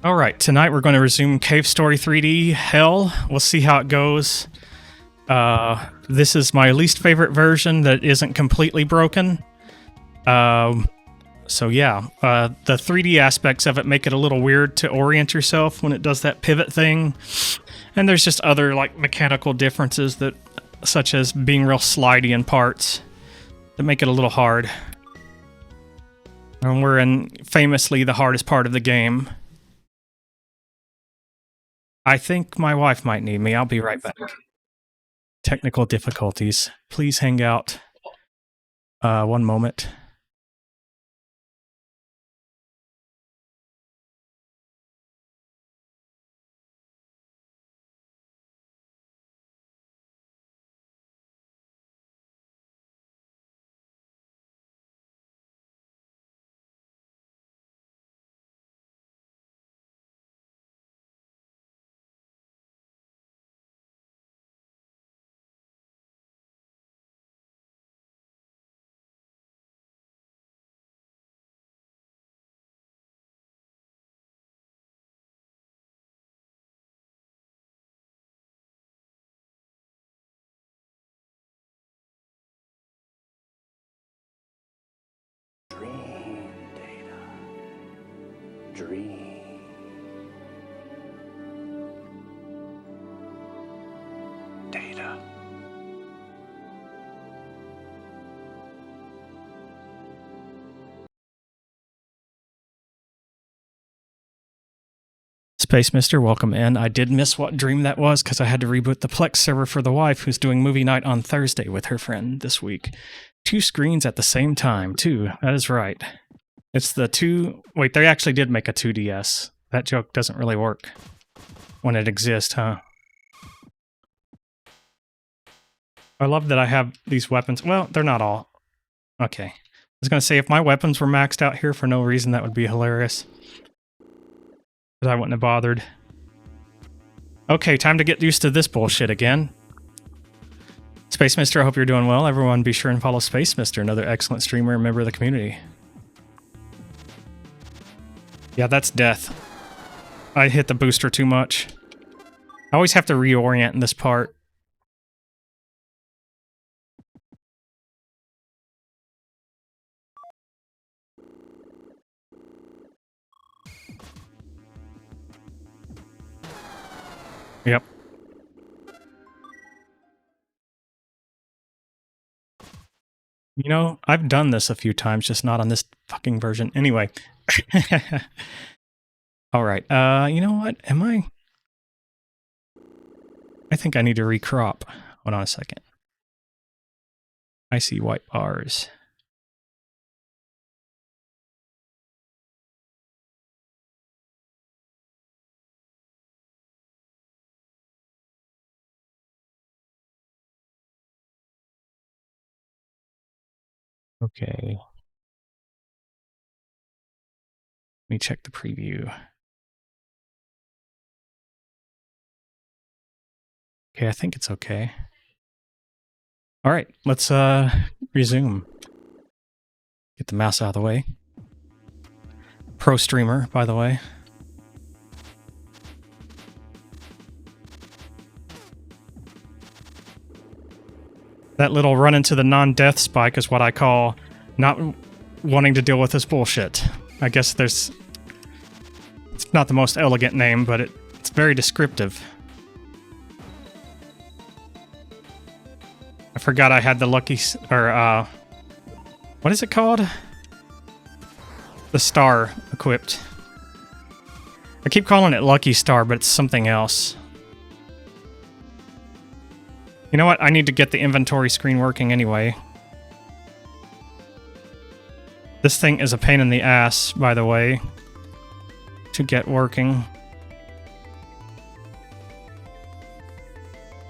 Alright, tonight we're going to resume Cave Story 3D Hell. We'll see how it goes. This is my least favorite version that isn't completely broken. So yeah, the 3D aspects of it make it a little weird to orient yourself when it does that pivot thing. And there's just other like mechanical differences that, such as being real slidey in parts, that make it a little hard. And we're in famously the hardest part of the game. I think my wife might need me. I'll be right back. Technical difficulties. Please hang out. One moment. Dream data. Dream. Data. Space Mister, welcome in. I did miss what dream that was because I had to reboot the Plex server for the wife who's doing movie night on Thursday with her friend this week. 2 screens at the same time, too. That is right. It's the two... Wait, they actually did make a 2DS. That joke doesn't really work when it exists, huh? I love that I have these weapons. Well, they're not all. Okay. I was going to say, if my weapons were maxed out here for no reason, that would be hilarious. But I wouldn't have bothered. Okay, time to get used to this bullshit again. Space Mister, I hope you're doing well. Everyone be sure and follow Space Mister, another excellent streamer and member of the community. Yeah, that's death. I hit the booster too much. I always have to reorient in this part. Yep. You know, I've done this a few times, just not on this fucking version. Anyway. Alright, you know what? I think I need to recrop. Hold on a second. I see white bars. Okay. Let me check the preview. Okay, I think it's okay. Alright, let's resume. Get the mouse out of the way. Pro streamer, by the way. That little run into the non-death spike is what I call not wanting to deal with this bullshit. I guess there's... It's not the most elegant name, but it's very descriptive. I forgot I had the lucky... or, what is it called? The star equipped. I keep calling it Lucky Star, but it's something else. You know what? I need to get the inventory screen working anyway. This thing is a pain in the ass, by the way, to get working.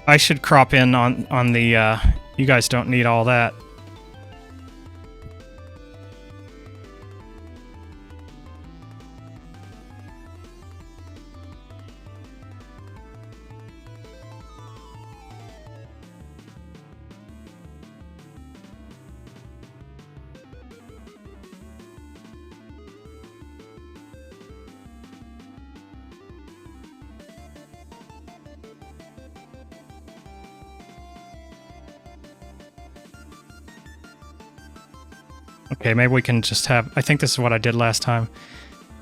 I should crop in on the, you guys don't need all that. Okay, maybe we can just have... I think this is what I did last time.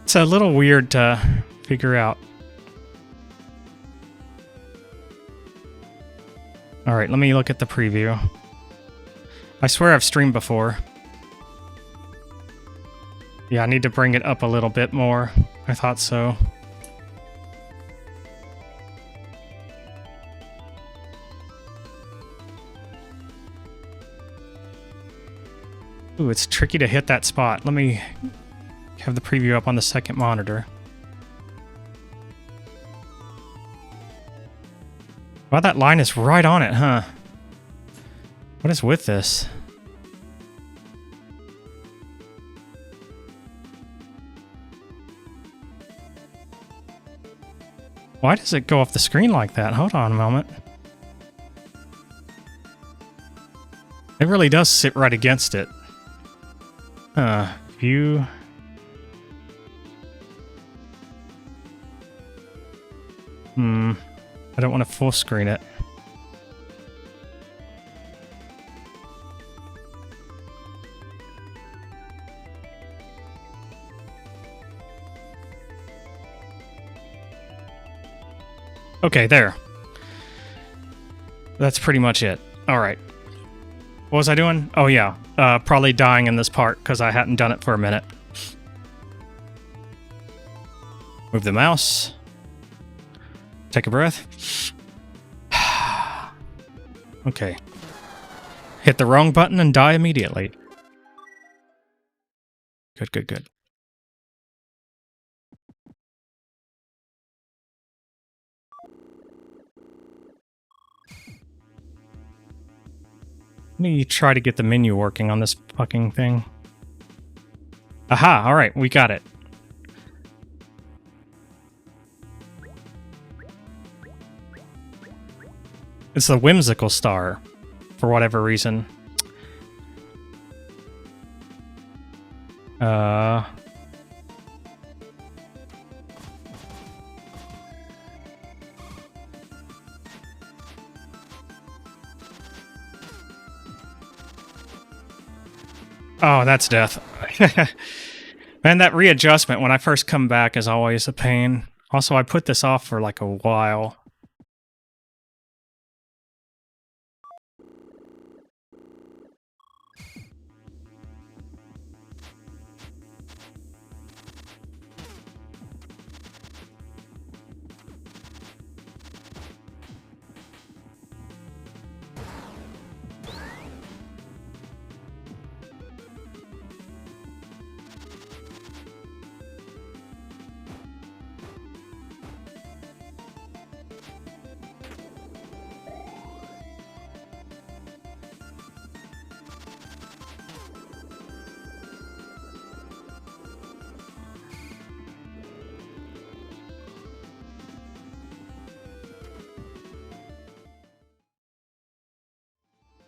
It's a little weird to figure out. Alright, let me look at the preview. I swear I've streamed before. Yeah, I need to bring it up a little bit more. I thought so. Ooh, it's tricky to hit that spot. Let me have the preview up on the second monitor. Wow, that line is right on it, huh? What is with this? Why does it go off the screen like that? Hold on a moment. It really does sit right against it. View. I don't want to full screen it. Okay, there. That's pretty much it. All right. What was I doing? Oh, yeah. Probably dying in this part because I hadn't done it for a minute. Move the mouse. Take a breath. Okay. Hit the wrong button and die immediately. Good, good, good. Let me try to get the menu working on this fucking thing. Aha, alright, we got it. It's a whimsical star, for whatever reason. Oh, that's death. Man, that readjustment when I first come back is always a pain. Also, I put this off for like a while.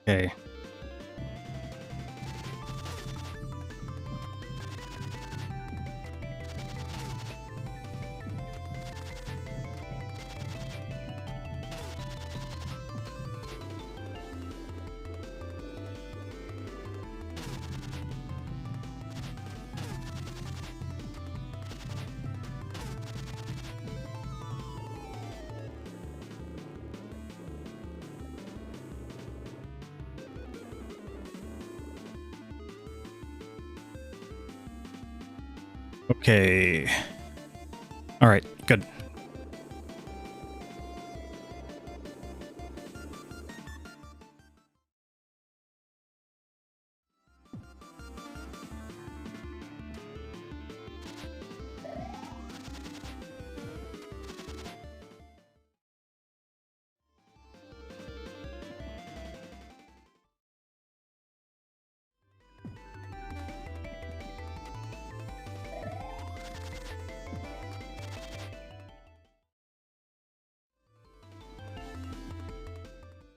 Okay. Okay. All right, good.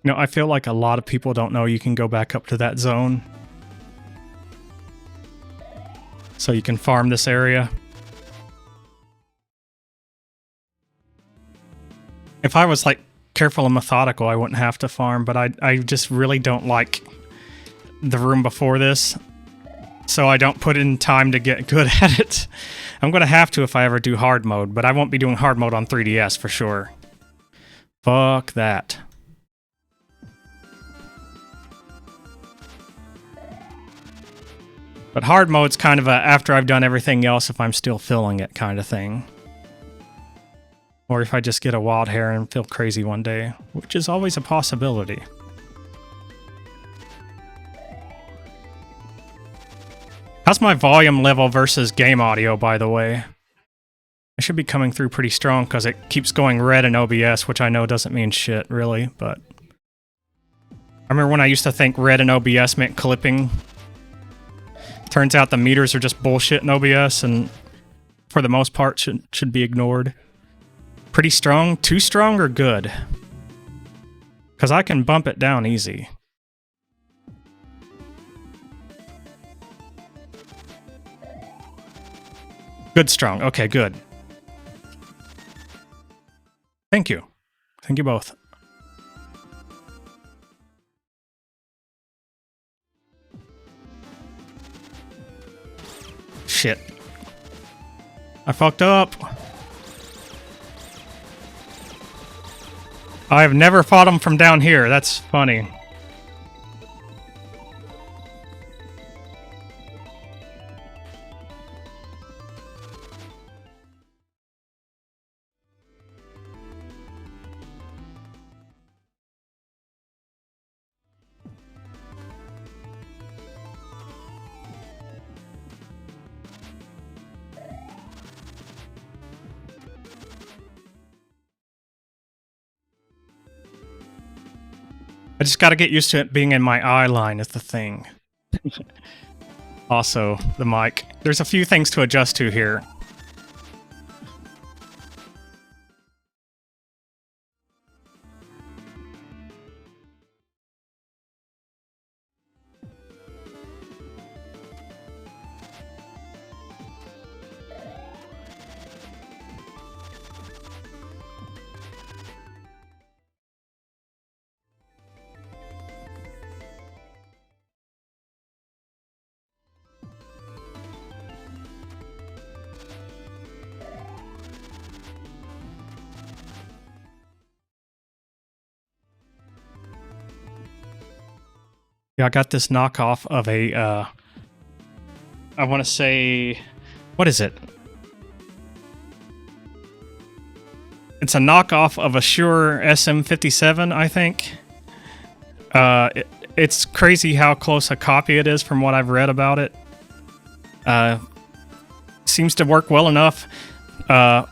You know, I feel like a lot of people don't know you can go back up to that zone. So you can farm this area. If I was like careful and methodical, I wouldn't have to farm, but I just really don't like the room before this. so I don't put in time to get good at it. I'm going to have to if I ever do hard mode, but I won't be doing hard mode on 3DS for sure. Fuck that. But hard mode's kind of a after I've done everything else if I'm still feeling it kind of thing. Or if I just get a wild hair and feel crazy one day, which is always a possibility. How's my volume level versus game audio, by the way? I should be coming through pretty strong because it keeps going red in OBS, which I know doesn't mean shit, really, but... I remember when I used to think red in OBS meant clipping. Turns out the meters are just bullshit in OBS, and for the most part should be ignored. Pretty strong? Too strong or good? Because I can bump it down easy. Good strong. Okay, good. Thank you. Thank you both. Shit. I fucked up. I've never fought him from down here. That's funny. I just gotta get used to it being in my eye line is the thing. Also, the mic. There's a few things to adjust to here. Yeah, I got this knockoff of a, I want to say, what is it? It's a knockoff of a Shure SM57, I think. It's crazy how close a copy it is from what I've read about it. Seems to work well enough.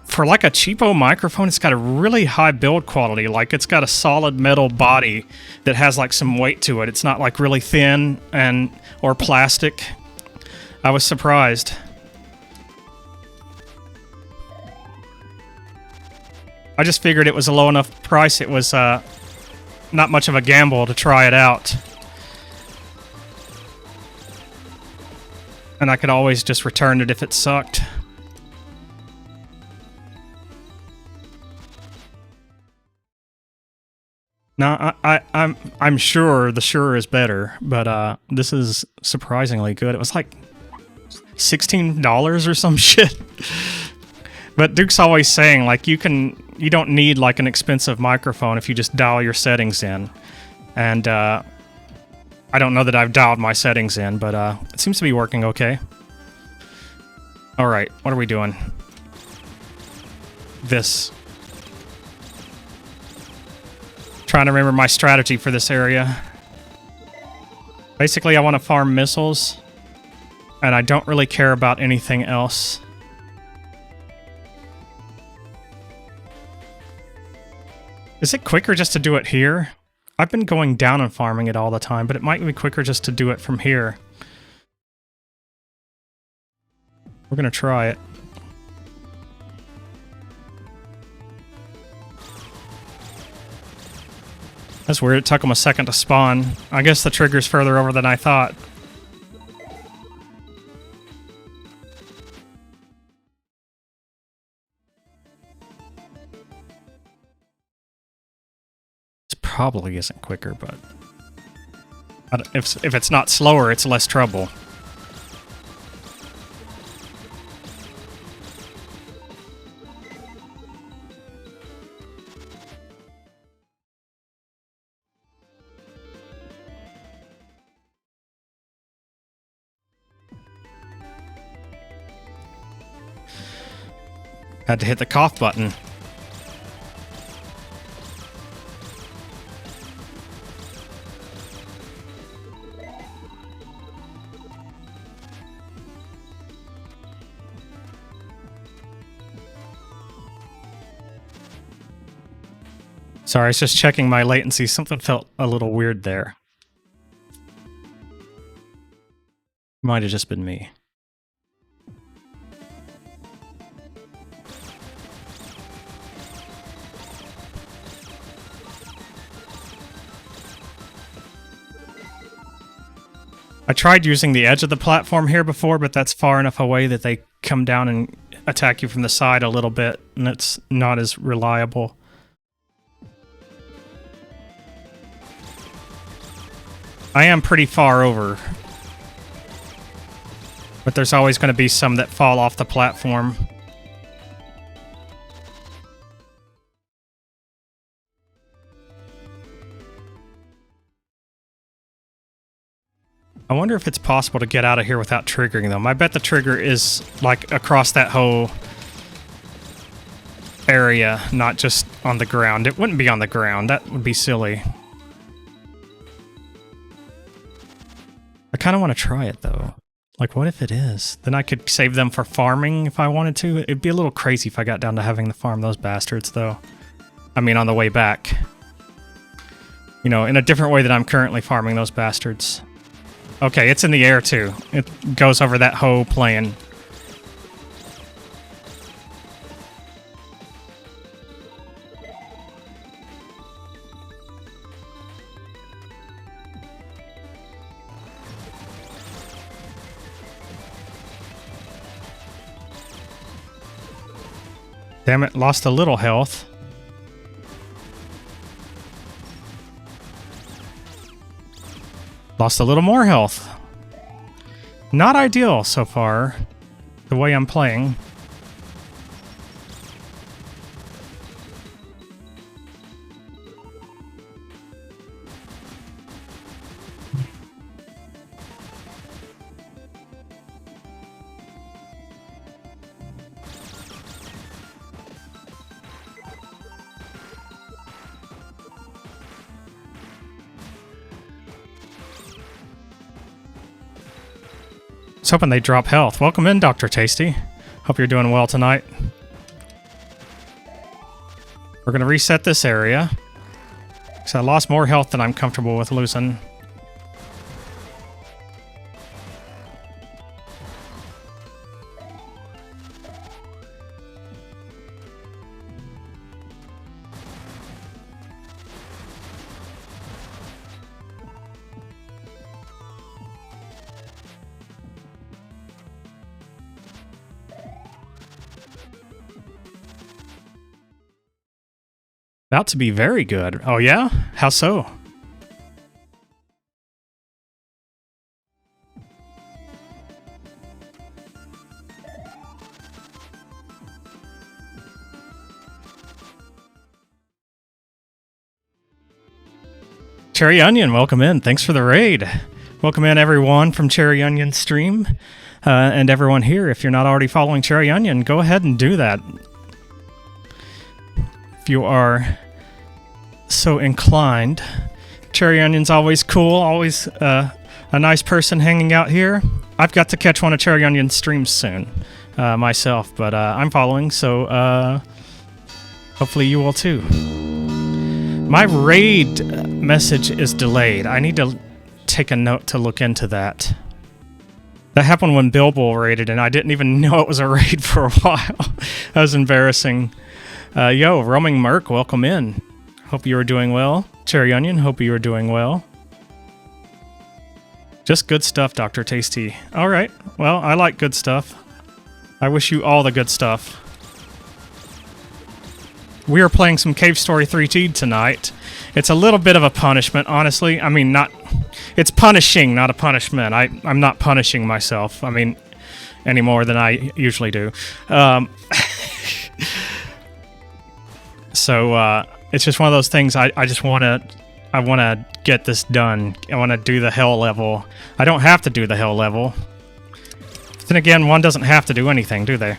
For like a cheapo microphone, it's got a really high build quality. Like it's got a solid metal body that has like some weight to it. It's not like really thin or plastic. I was surprised. I just figured it was a low enough price. It was not much of a gamble to try it out. And I could always just return it if it sucked. No, I'm sure the Shure is better, but this is surprisingly good. It was like $16 or some shit. But Duke's always saying like you don't need like an expensive microphone if you just dial your settings in. And I don't know that I've dialed my settings in, but it seems to be working okay. All right, what are we doing? This. Trying to remember my strategy for this area. Basically, I want to farm missiles, and I don't really care about anything else. Is it quicker just to do it here? I've been going down and farming it all the time, but it might be quicker just to do it from here. We're gonna try it. That's weird, it took them a second to spawn. I guess the trigger's further over than I thought. This probably isn't quicker, but... if it's not slower, it's less trouble. Had to hit the cough button. Sorry, I was just checking my latency. Something felt a little weird there. Might have just been me. I tried using the edge of the platform here before, but that's far enough away that they come down and attack you from the side a little bit, and it's not as reliable. I am pretty far over, but there's always going to be some that fall off the platform. I wonder if it's possible to get out of here without triggering them. I bet the trigger is like across that whole area, not just on the ground. It wouldn't be on the ground. That would be silly. I kind of want to try it though. Like, what if it is? Then I could save them for farming if I wanted to. It'd be a little crazy if I got down to having to farm those bastards though. I mean, on the way back. You know, in a different way that I'm currently farming those bastards. Okay, it's in the air too. It goes over that whole plane. Damn it, lost a little health. Lost a little more health. Not ideal so far, the way I'm playing. I was hoping they drop health. Welcome in, Dr. Tasty. Hope you're doing well tonight. We're going to reset this area. Because I lost more health than I'm comfortable with losing. About to be very good. Oh yeah? How so? Cherry Onion, welcome in. Thanks for the raid. Welcome in everyone from Cherry Onion stream. And everyone here, if you're not already following Cherry Onion, go ahead and do that. If you are so inclined. Cherry Onion's always cool, always a nice person hanging out here. I've got to catch one of Cherry Onion's streams soon myself, but I'm following, so hopefully you will too. My raid message is delayed. I need to take a note to look into that. That happened when Bilbo raided, and I didn't even know it was a raid for a while. That was embarrassing. Yo, Roaming Merc, welcome in. Hope you are doing well. Cherry Onion, hope you are doing well. Just good stuff, Dr. Tasty. All right. Well, I like good stuff. I wish you all the good stuff. We are playing some Cave Story 3T tonight. It's a little bit of a punishment, honestly. I mean, not... It's punishing, not a punishment. I'm not punishing myself. I mean, any more than I usually do. So, it's just one of those things I just want to... I want to get this done. I want to do the hell level. I don't have to do the hell level. Then again, one doesn't have to do anything, do they?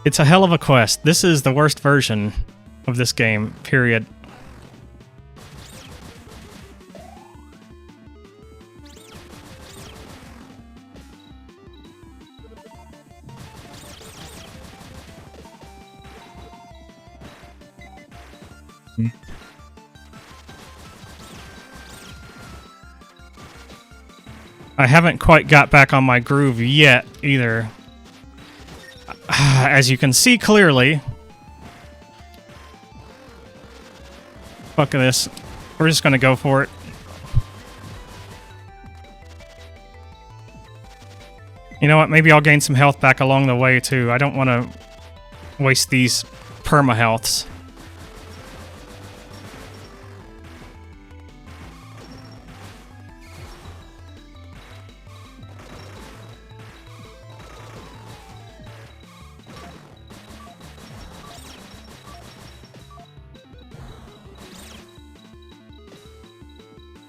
It's a hell of a quest. This is the worst version of this game, period. I haven't quite got back on my groove yet, either. As you can see clearly... Fuck this. We're just gonna go for it. You know what? Maybe I'll gain some health back along the way, too. I don't want to waste these perma-healths.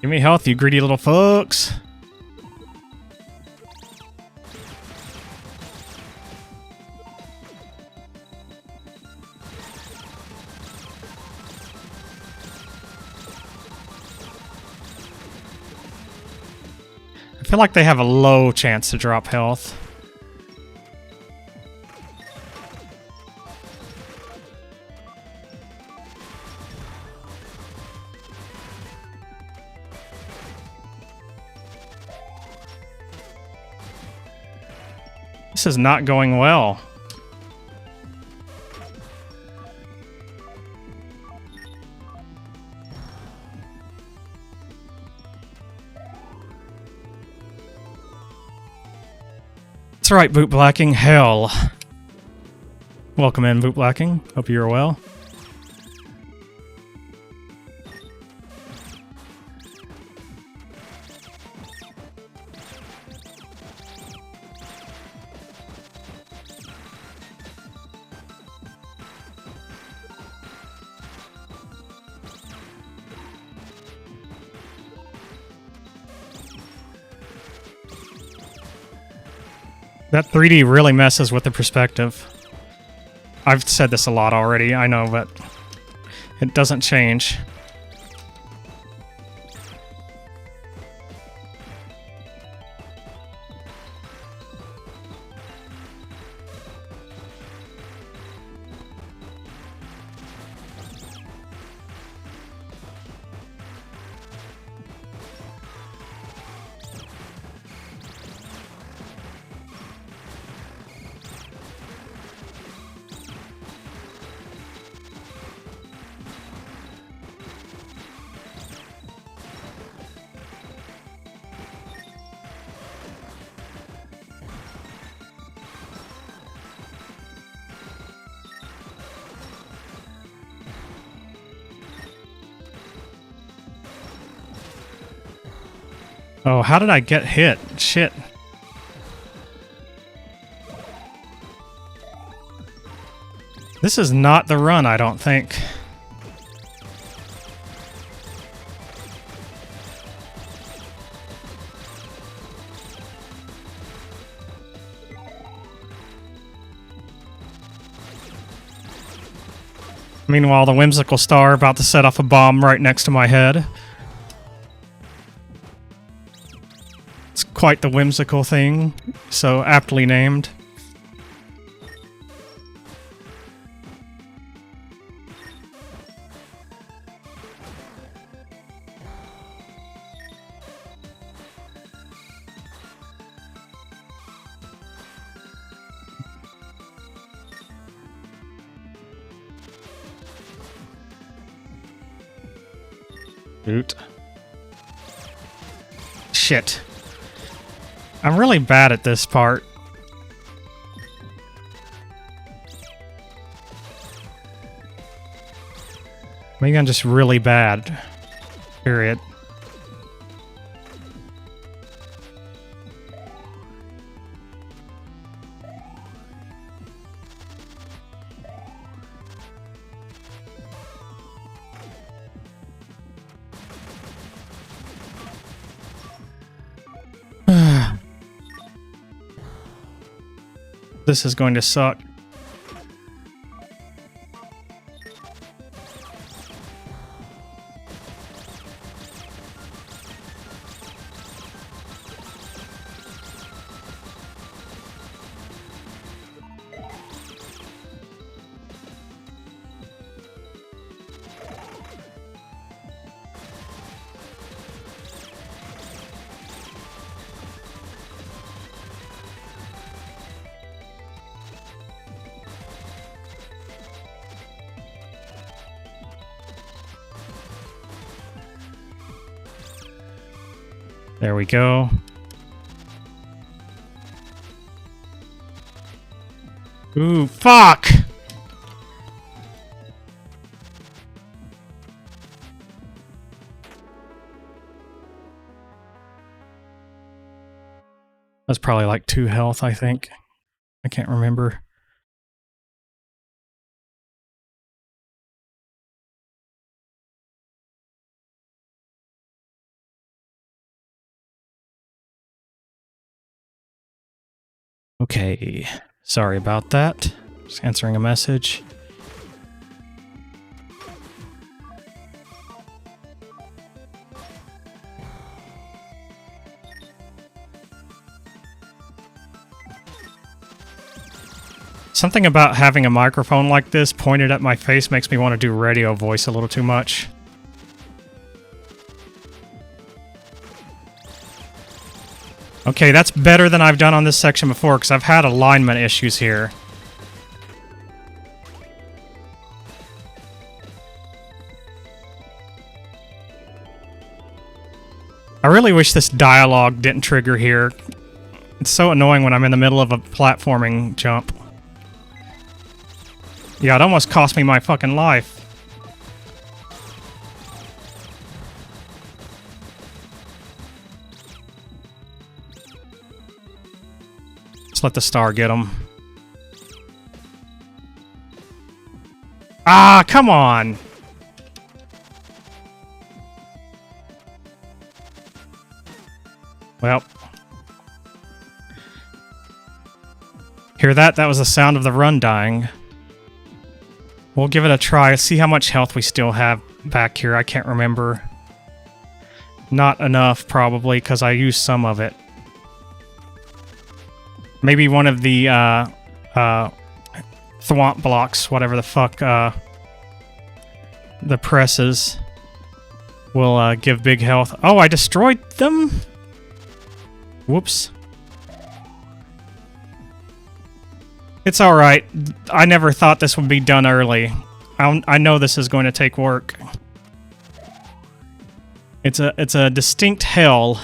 Give me health, you greedy little fucks. I feel like they have a low chance to drop health. This is not going well. That's right, Boot Blacking. Hell. Welcome in, Boot Blacking. Hope you're well. That 3D really messes with the perspective. I've said this a lot already, I know, but it doesn't change. Oh, how did I get hit? Shit. This is not the run, I don't think. Meanwhile, the whimsical star about to set off a bomb right next to my head. It's quite the whimsical thing, so aptly named. Shoot. Shit. I'm really bad at this part. Maybe I'm just really bad. Period. This is going to suck. There we go. Ooh, fuck! That's probably like 2 health, I think. I can't remember. Okay, sorry about that. Just answering a message. Something about having a microphone like this pointed at my face makes me want to do radio voice a little too much. Okay, that's better than I've done on this section before, because I've had alignment issues here. I really wish this dialogue didn't trigger here. It's so annoying when I'm in the middle of a platforming jump. Yeah, it almost cost me my fucking life. Let's let the star get him. Ah, come on! Well. Hear that? That was the sound of the run dying. We'll give it a try. See how much health we still have back here. I can't remember. Not enough, probably, because I used some of it. Maybe one of the thwomp blocks, whatever the fuck, the presses will give big health. Oh, I destroyed them? Whoops. It's alright. I never thought this would be done early. I know this is going to take work. It's a distinct hell.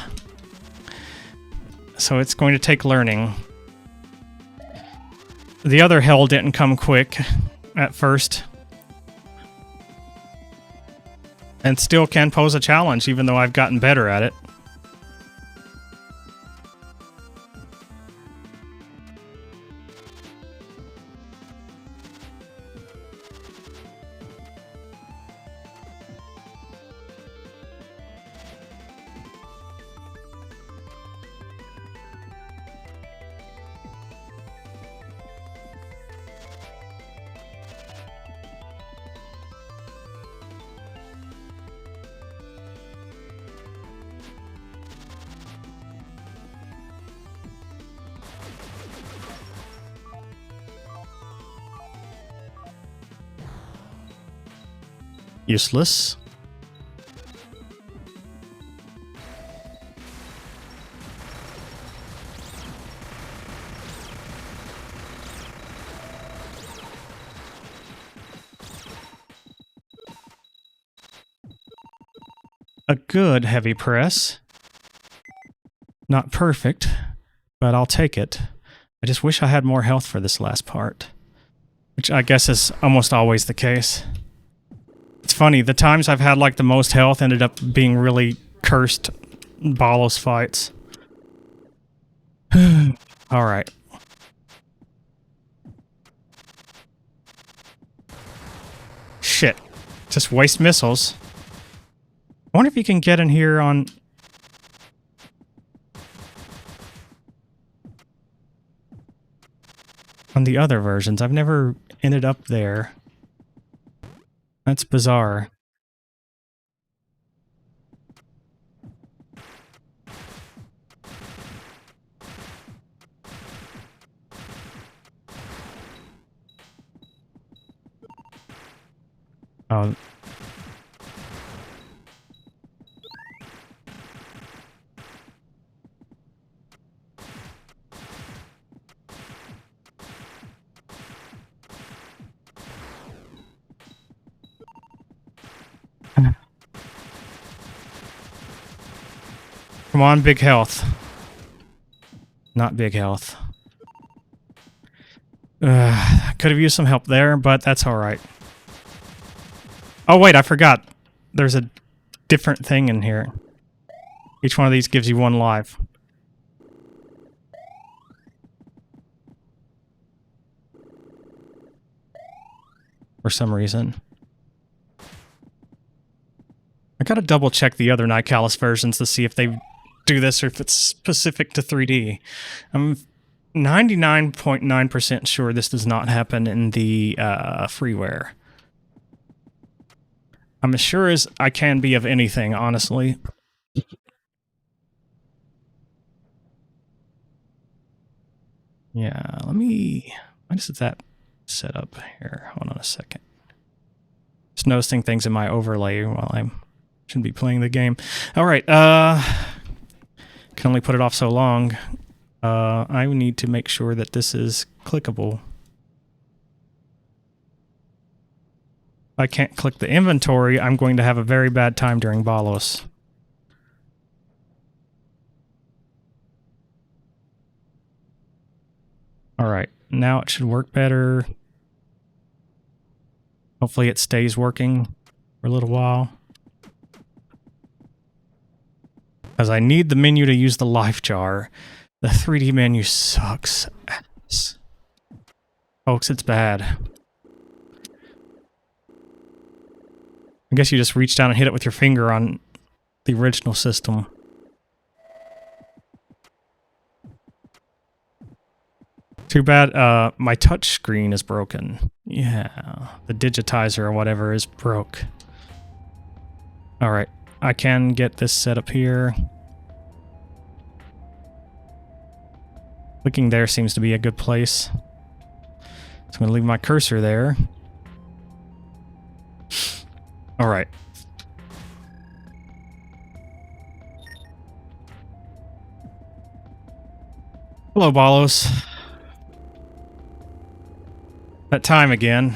So it's going to take learning. The other hell didn't come quick at first. And still can pose a challenge, even though I've gotten better at it. Useless. A good heavy press. Not perfect, but I'll take it. I just wish I had more health for this last part. Which I guess is almost always the case. It's funny, the times I've had like the most health ended up being really cursed Bolos fights. Alright. Shit. Just waste missiles. I wonder if you can get in here on... on the other versions. I've never ended up there. That's bizarre. Oh. Come on, big health. Not big health. Could have used some help there, but that's alright. Oh wait, I forgot. There's a different thing in here. Each one of these gives you 1 life. For some reason. I gotta double check the other Nicalis versions to see if they do this or if it's specific to 3D. I'm 99.9% sure this does not happen in the freeware. I'm as sure as I can be of anything, honestly. Yeah, let me... Why is that set up here? Hold on a second. Just noticing things in my overlay while I shouldn't be playing the game. Alright, can only put it off so long. I need to make sure that this is clickable. If I can't click the inventory, I'm going to have a very bad time during Balos. Alright, now it should work better. Hopefully it stays working for a little while. Because I need the menu to use the life jar. The 3D menu sucks ass. Folks, it's bad. I guess you just reach down and hit it with your finger on the original system. Too bad my touch screen is broken. Yeah, the digitizer or whatever is broke. Alright, I can get this set up here. Clicking there seems to be a good place. So I'm going to leave my cursor there. Alright. Hello, Balos. That time again.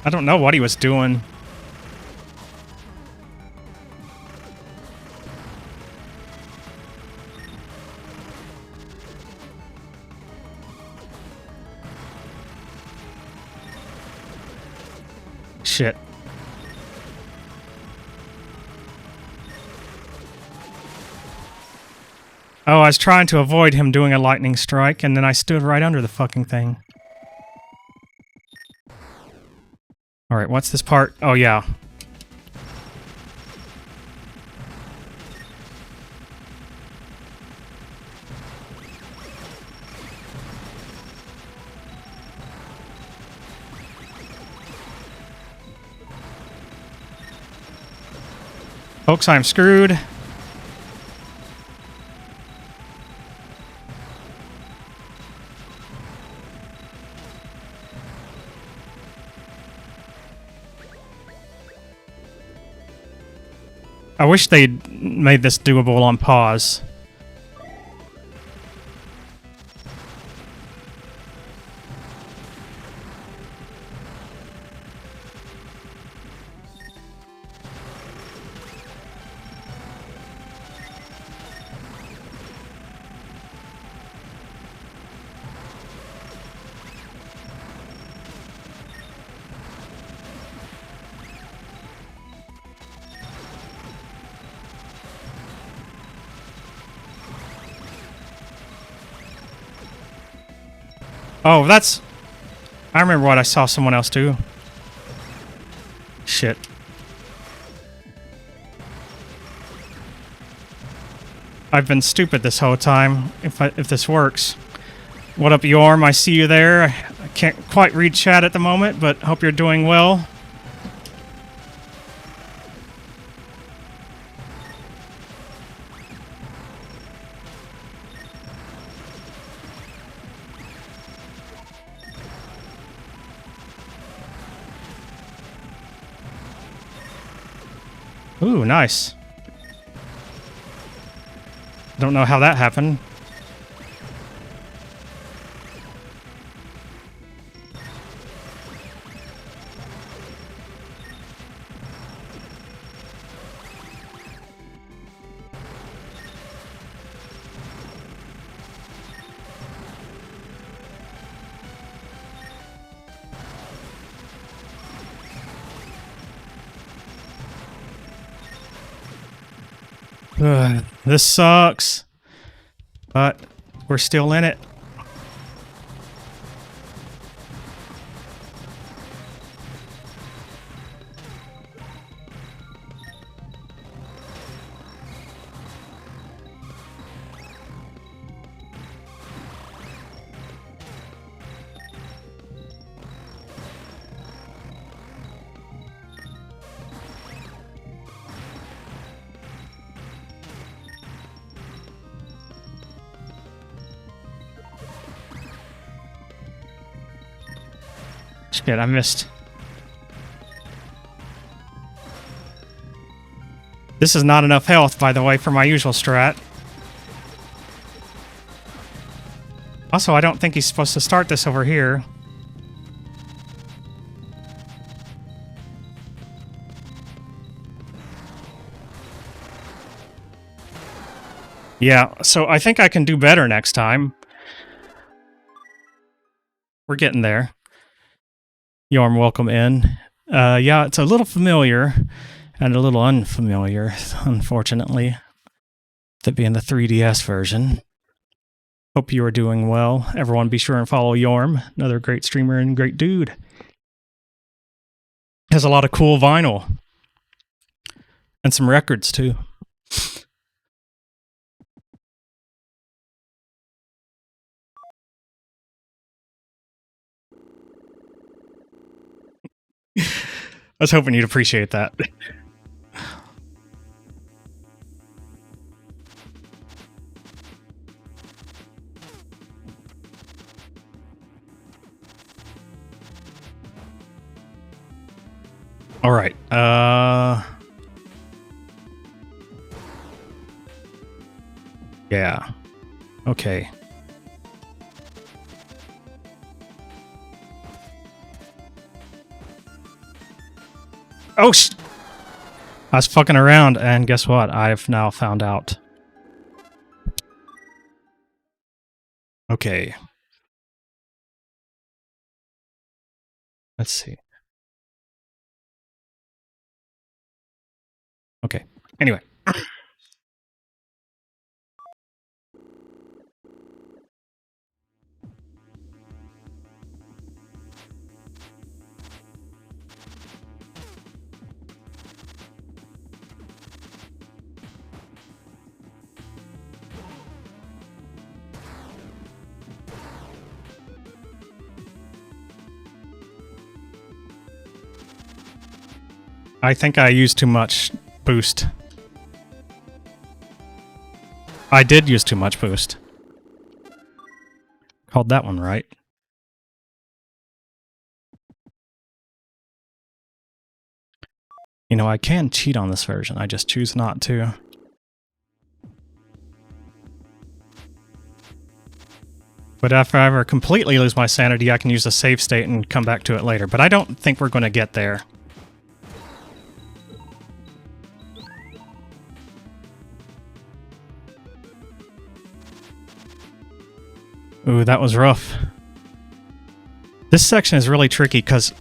I don't know what he was doing. Shit. Oh, I was trying to avoid him doing a lightning strike, and then I stood right under the fucking thing. Alright, what's this part? Oh, yeah. Folks, I'm screwed. I wish they'd made this doable on pause. Oh, that's... I remember what I saw someone else do. Shit. I've been stupid this whole time, if this works. What up, Yorm? I see you there. I can't quite read chat at the moment, but hope you're doing well. Ooh, nice. Don't know how that happened. Ugh, this sucks. But we're still in it. Shit, I missed. This is not enough health, by the way, for my usual strat. Also, I don't think he's supposed to start this over here. Yeah, so I think I can do better next time. We're getting there. Yorm, welcome in. Yeah, it's a little familiar and a little unfamiliar, unfortunately. That being the 3DS version. Hope you are doing well. Everyone be sure and follow Yorm, another great streamer and great dude. Has a lot of cool vinyl. And some records, too. I was hoping you'd appreciate that. All right. Yeah. Okay. Oh, I was fucking around, and guess what? I've now found out. Okay. Let's see. Okay. Anyway. I think I used too much boost. I did use too much boost. Called that one right. You know, I can cheat on this version. I just choose not to. But if I ever completely lose my sanity, I can use the save state and come back to it later. But I don't think we're going to get there. Ooh, that was rough. This section is really tricky because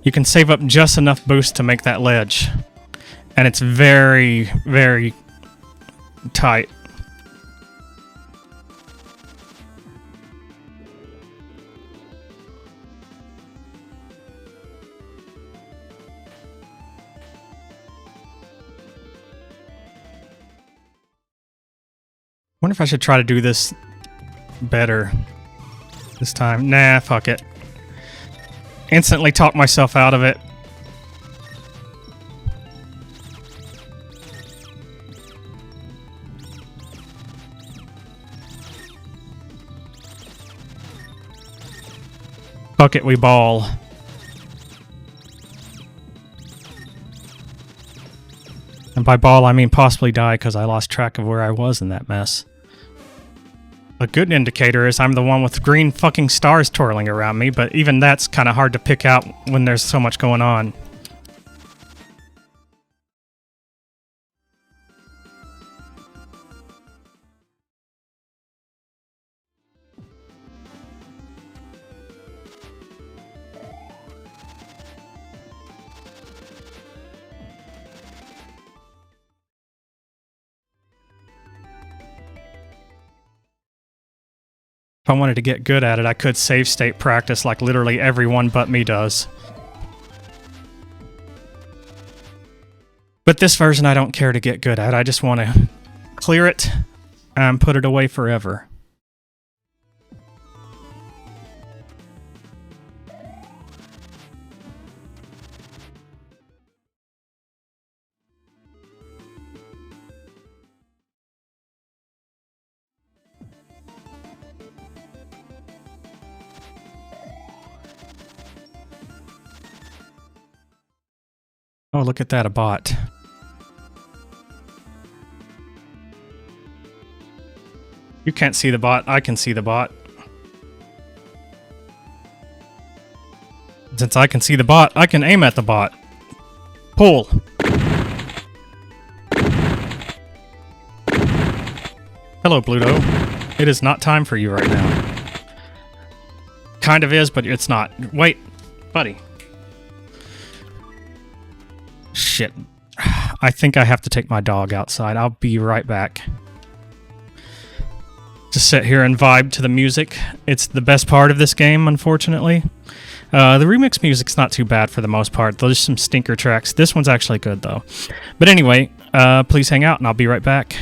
you can save up just enough boost to make that ledge. And it's very, very tight. Wonder if I should try to do this better this time. Nah, fuck it. Instantly talk myself out of it. Fuck it, we ball. by ball, I mean possibly die because I lost track of where I was in that mess. A good indicator is I'm the one with green fucking stars twirling around me, but even that's kind of hard to pick out when there's so much going on. If I wanted to get good at it, I could save state practice like literally everyone but me does. But this version I don't care to get good at. I just want to clear it and put it away forever. Oh, look at that, a bot. You can't see the bot, I can see the bot. Since I can see the bot, I can aim at the bot. Pull. Hello, Pluto. It is not time for you right now. Kind of is, but it's not. Wait, buddy. Shit. I think I have to take my dog outside. I'll be right back. Just sit here and vibe to the music. It's the best part of this game, unfortunately. The remix music's not too bad for the most part. There's some stinker tracks. This one's actually good, though. But anyway, please hang out, and I'll be right back.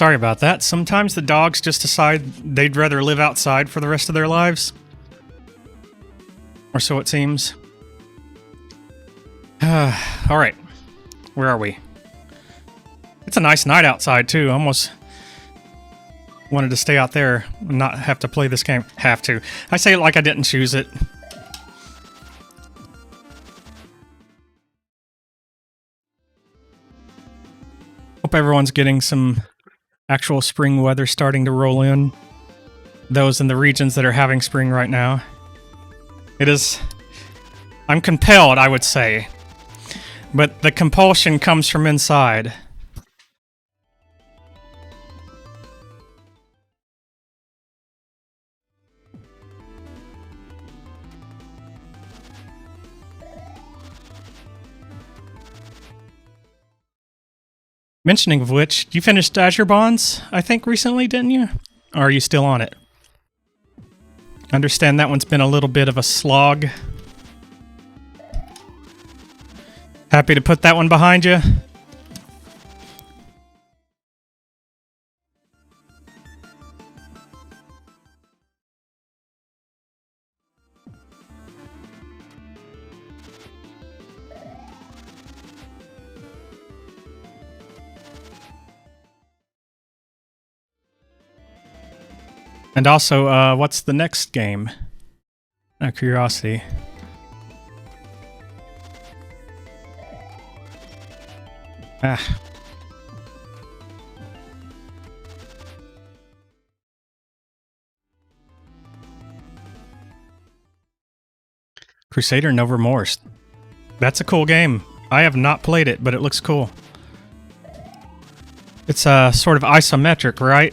Sorry about that. Sometimes the dogs just decide they'd rather live outside for the rest of their lives. Or so it seems. Alright. Where are we? It's a nice night outside, too. I almost wanted to stay out there and not have to play this game. Have to. I say it like I didn't choose it. Hope everyone's getting some actual spring weather starting to roll in. Those in the regions that are having spring right now. It is... I'm compelled, I would say. But the compulsion comes from inside. Mentioning of which, you finished Azure Bonds, I think, recently, didn't you? Or are you still on it? Understand that one's been a little bit of a slog. Happy to put that one behind you. And also, what's the next game? Out of curiosity. Ah. Crusader No Remorse. That's a cool game. I have not played it, but it looks cool. It's sort of isometric, right?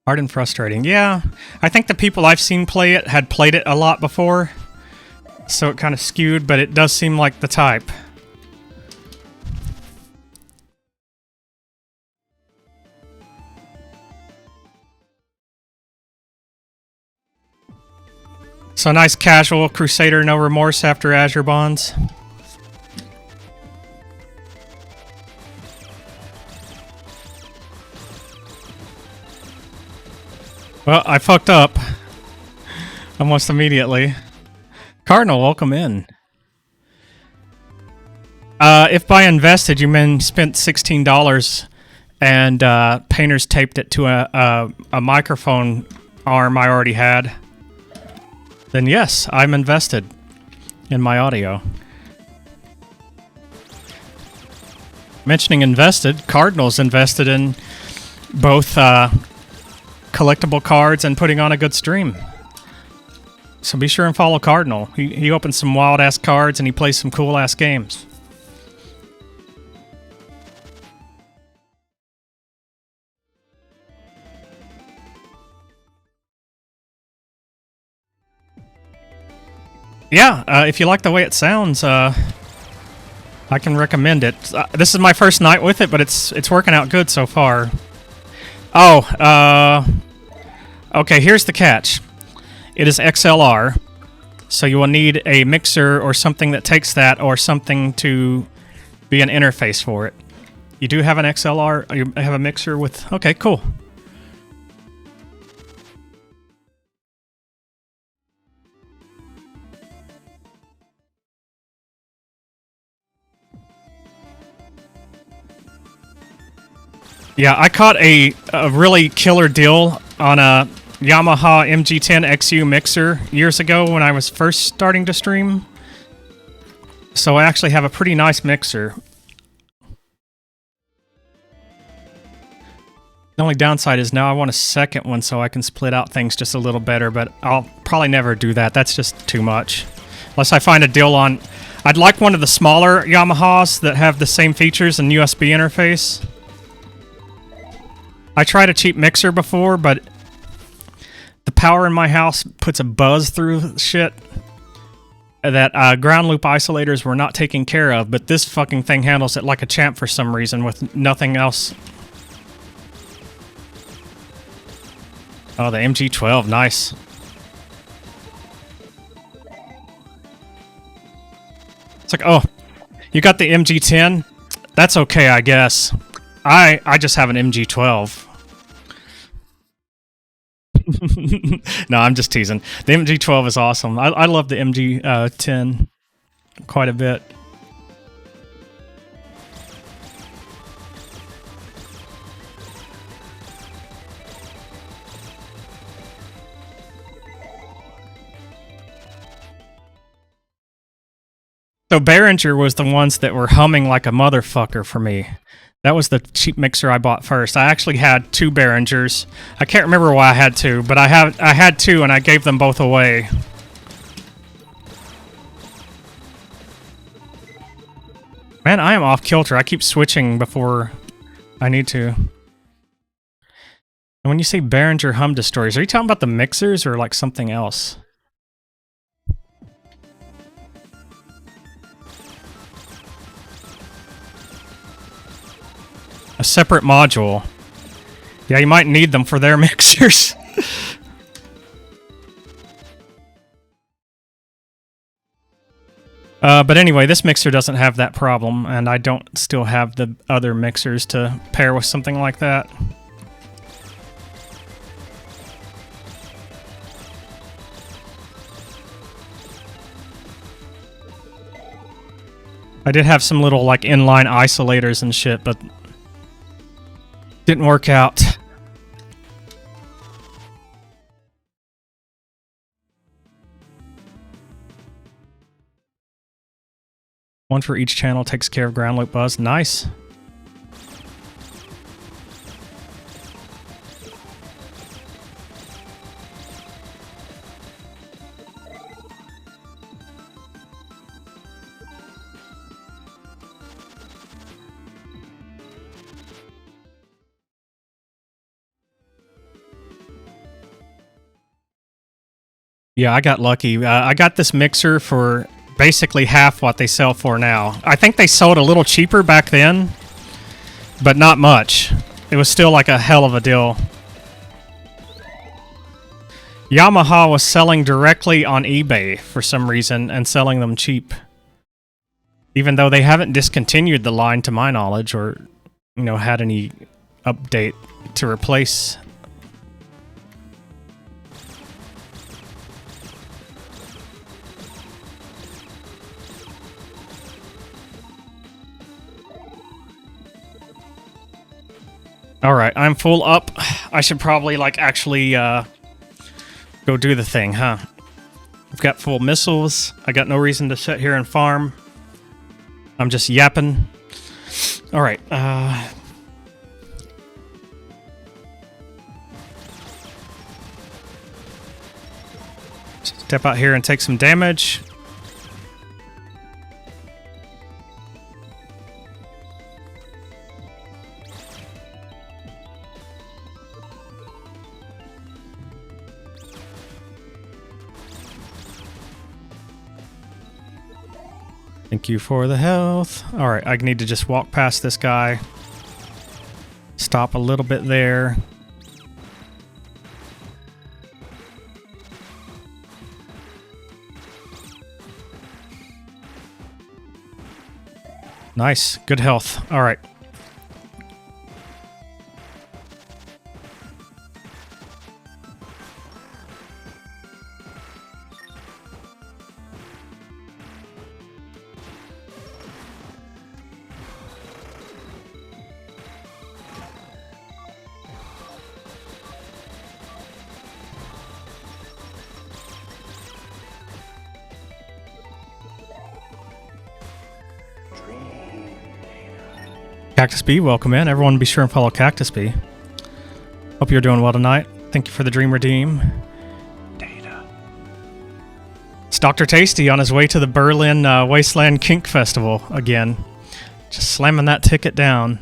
Hard and frustrating. Yeah, I think the people I've seen play it had played it a lot before, so it kind of skewed, but it does seem like the type. So nice casual Crusader No Remorse after Azure Bonds. Well, I fucked up. Almost immediately. Cardinal, welcome in. If by invested you mean spent $16 and painters taped it to a microphone arm I already had, then yes, I'm invested in my audio. Mentioning invested, Cardinal's invested in both collectible cards and putting on a good stream. So be sure and follow Cardinal. He opens some wild ass cards and he plays some cool ass games. Yeah, if you like the way it sounds, I can recommend it. This is my first night with it, but it's working out good so far. Oh, okay, here's the catch. It is XLR, so you will need a mixer or something that takes that or something to be an interface for it. You do have an XLR, you have a mixer with... Okay, cool. Yeah, I caught a really killer deal on a Yamaha MG10 XU mixer years ago when I was first starting to stream. So I actually have a pretty nice mixer. The only downside is now I want a second one so I can split out things just a little better, but I'll probably never do that. That's just too much. Unless I find a deal on... I'd like one of the smaller Yamahas that have the same features and USB interface. I tried a cheap mixer before, but the power in my house puts a buzz through shit that ground loop isolators were not taking care of, but this fucking thing handles it like a champ for some reason with nothing else. Oh, the MG12, nice. It's like, oh, you got the MG10? That's okay, I guess. I just have an MG12. No, I'm just teasing. The MG12 is awesome. I love the MG10 quite a bit. So Behringer was the ones that were humming like a motherfucker for me. That was the cheap mixer I bought first. I actually had 2 Behringers. I can't remember why I had 2, but I had 2 and I gave them both away. Man, I am off kilter. I keep switching before I need to. And when you say Behringer hum destroyers, are you talking about the mixers or like something else? A separate module. Yeah, you might need them for their mixers. But anyway, this mixer doesn't have that problem, and I don't still have the other mixers to pair with something like that. I did have some little like inline isolators and shit, but didn't work out. One for each channel takes care of ground loop buzz. Nice. Yeah, I got lucky. I got this mixer for basically half what they sell for now. I think they sold a little cheaper back then, but not much. It was still like a hell of a deal. Yamaha was selling directly on eBay for some reason and selling them cheap. Even though they haven't discontinued the line to my knowledge or, you know, had any update to replace. Alright, I'm full up. I should probably, like, actually, go do the thing, huh? I've got full missiles. I got no reason to sit here and farm. I'm just yapping. Alright, step out here and take some damage. Thank you for the health. Alright, I need to just walk past this guy. Stop a little bit there. Nice. Good health. Alright. Cactus Bee, welcome in. Everyone be sure and follow Cactus Bee. Hope you're doing well tonight. Thank you for the Dream Redeem. Data. It's Dr. Tasty on his way to the Berlin Wasteland Kink Festival again. Just slamming that ticket down.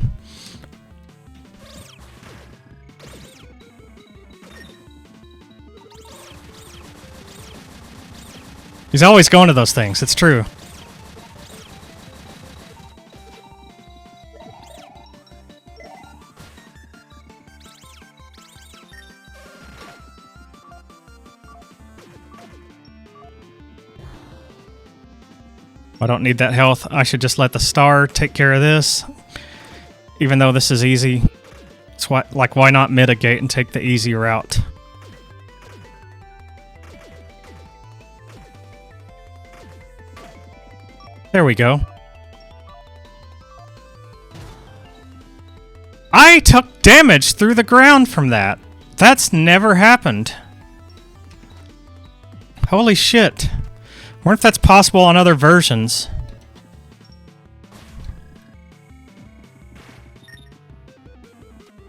He's always going to those things, it's true. I don't need that health. I should just let the star take care of this. Even though this is easy. It's why not mitigate and take the easy route? There we go. I took damage through the ground from that. That's never happened. Holy shit. I wonder if that's possible on other versions.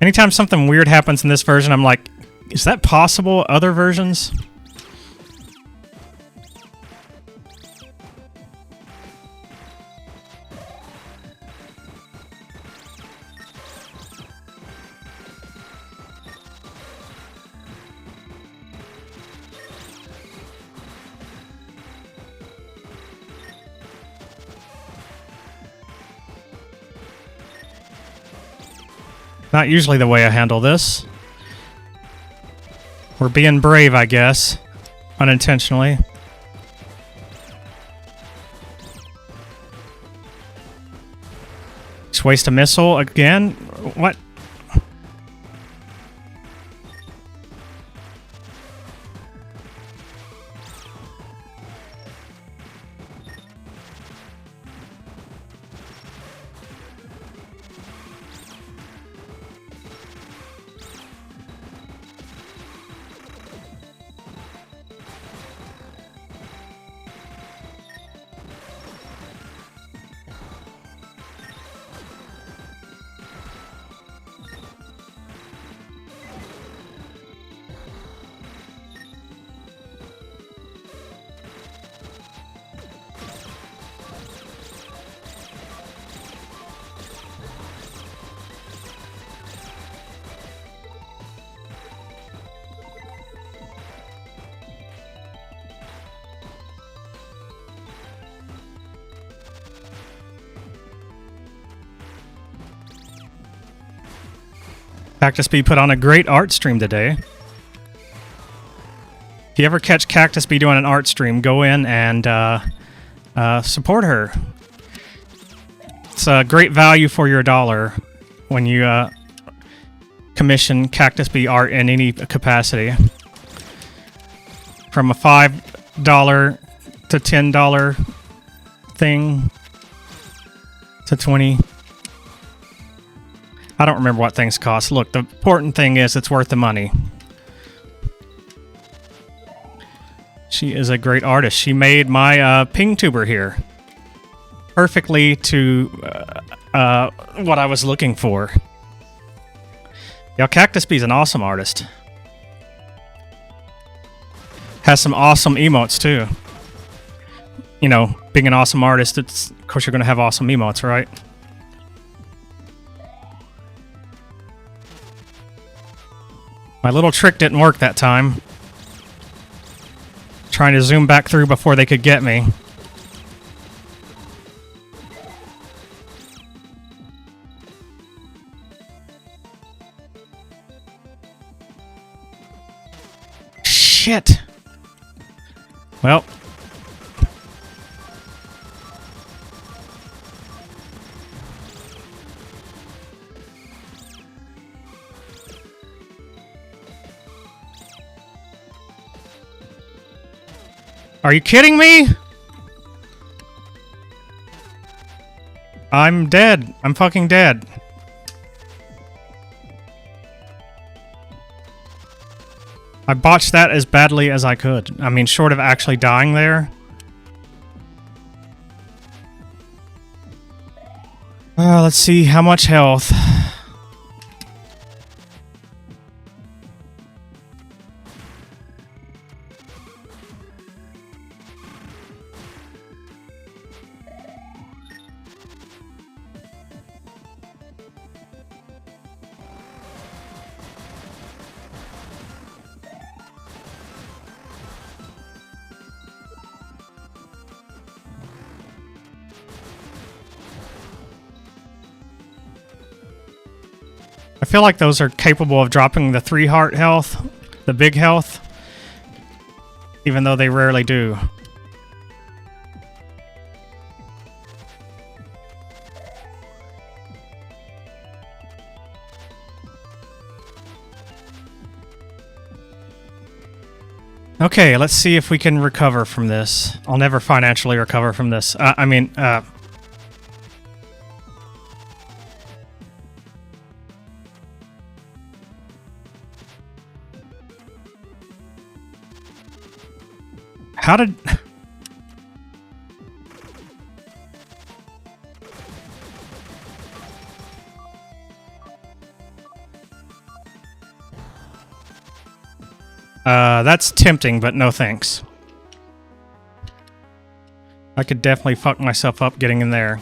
Anytime something weird happens in this version, I'm like, is that possible other versions? Not usually the way I handle this. We're being brave, I guess. Unintentionally. Just waste a missile again? What? Cactus Bee put on a great art stream today. If you ever catch Cactus Bee doing an art stream, go in and support her. It's a great value for your dollar when you commission Cactus Bee art in any capacity. From a $5 to $10 thing to 20. I don't remember what things cost. Look, the important thing is it's worth the money. She is a great artist. She made my ping tuber here. Perfectly to what I was looking for. Yeah, Cactus Bee's an awesome artist. Has some awesome emotes too. You know, being an awesome artist, it's, of course you're going to have awesome emotes, right? My little trick didn't work that time. Trying to zoom back through before they could get me. Shit. Well. Are you kidding me? I'm dead. I'm fucking dead. I botched that as badly as I could. I mean, short of actually dying there. Let's see how much health. I feel like those are capable of dropping the 3 heart health, the big health, even though they rarely do. Okay, let's see if we can recover from this. I'll never financially recover from this. How did... that's tempting, but no thanks. I could definitely fuck myself up getting in there.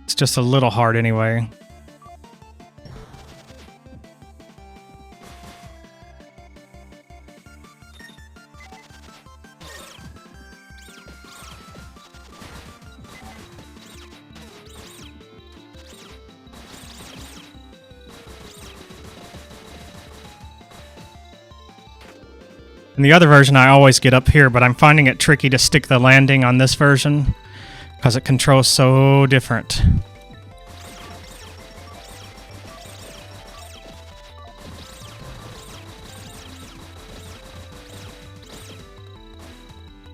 It's just a little hard anyway. In the other version, I always get up here, but I'm finding it tricky to stick the landing on this version because it controls so different.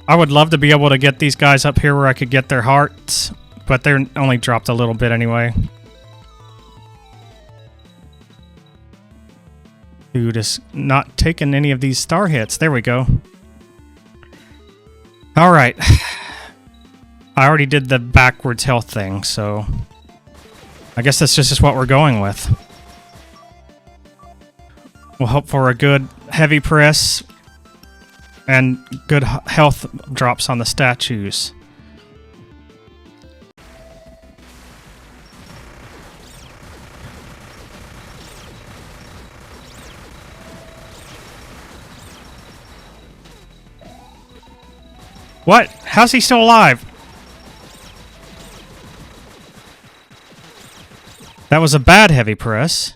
I would love to be able to get these guys up here where I could get their hearts, but they're only dropped a little bit anyway. Dude is not taking any of these star hits. There we go. Alright. I already did the backwards health thing, so... I guess that's just what we're going with. We'll hope for a good heavy press and good health drops on the statues. What? How's he still alive? That was a bad heavy press.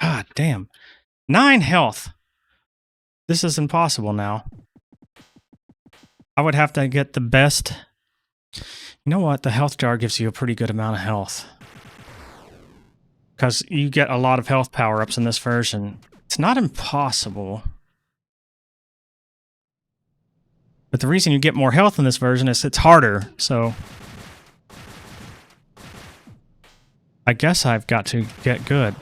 God damn. 9 health. This is impossible now. I would have to get the best. You know what? The health jar gives you a pretty good amount of health. Because you get a lot of health power-ups in this version. It's not impossible. But the reason you get more health in this version is it's harder, so... I guess I've got to get good.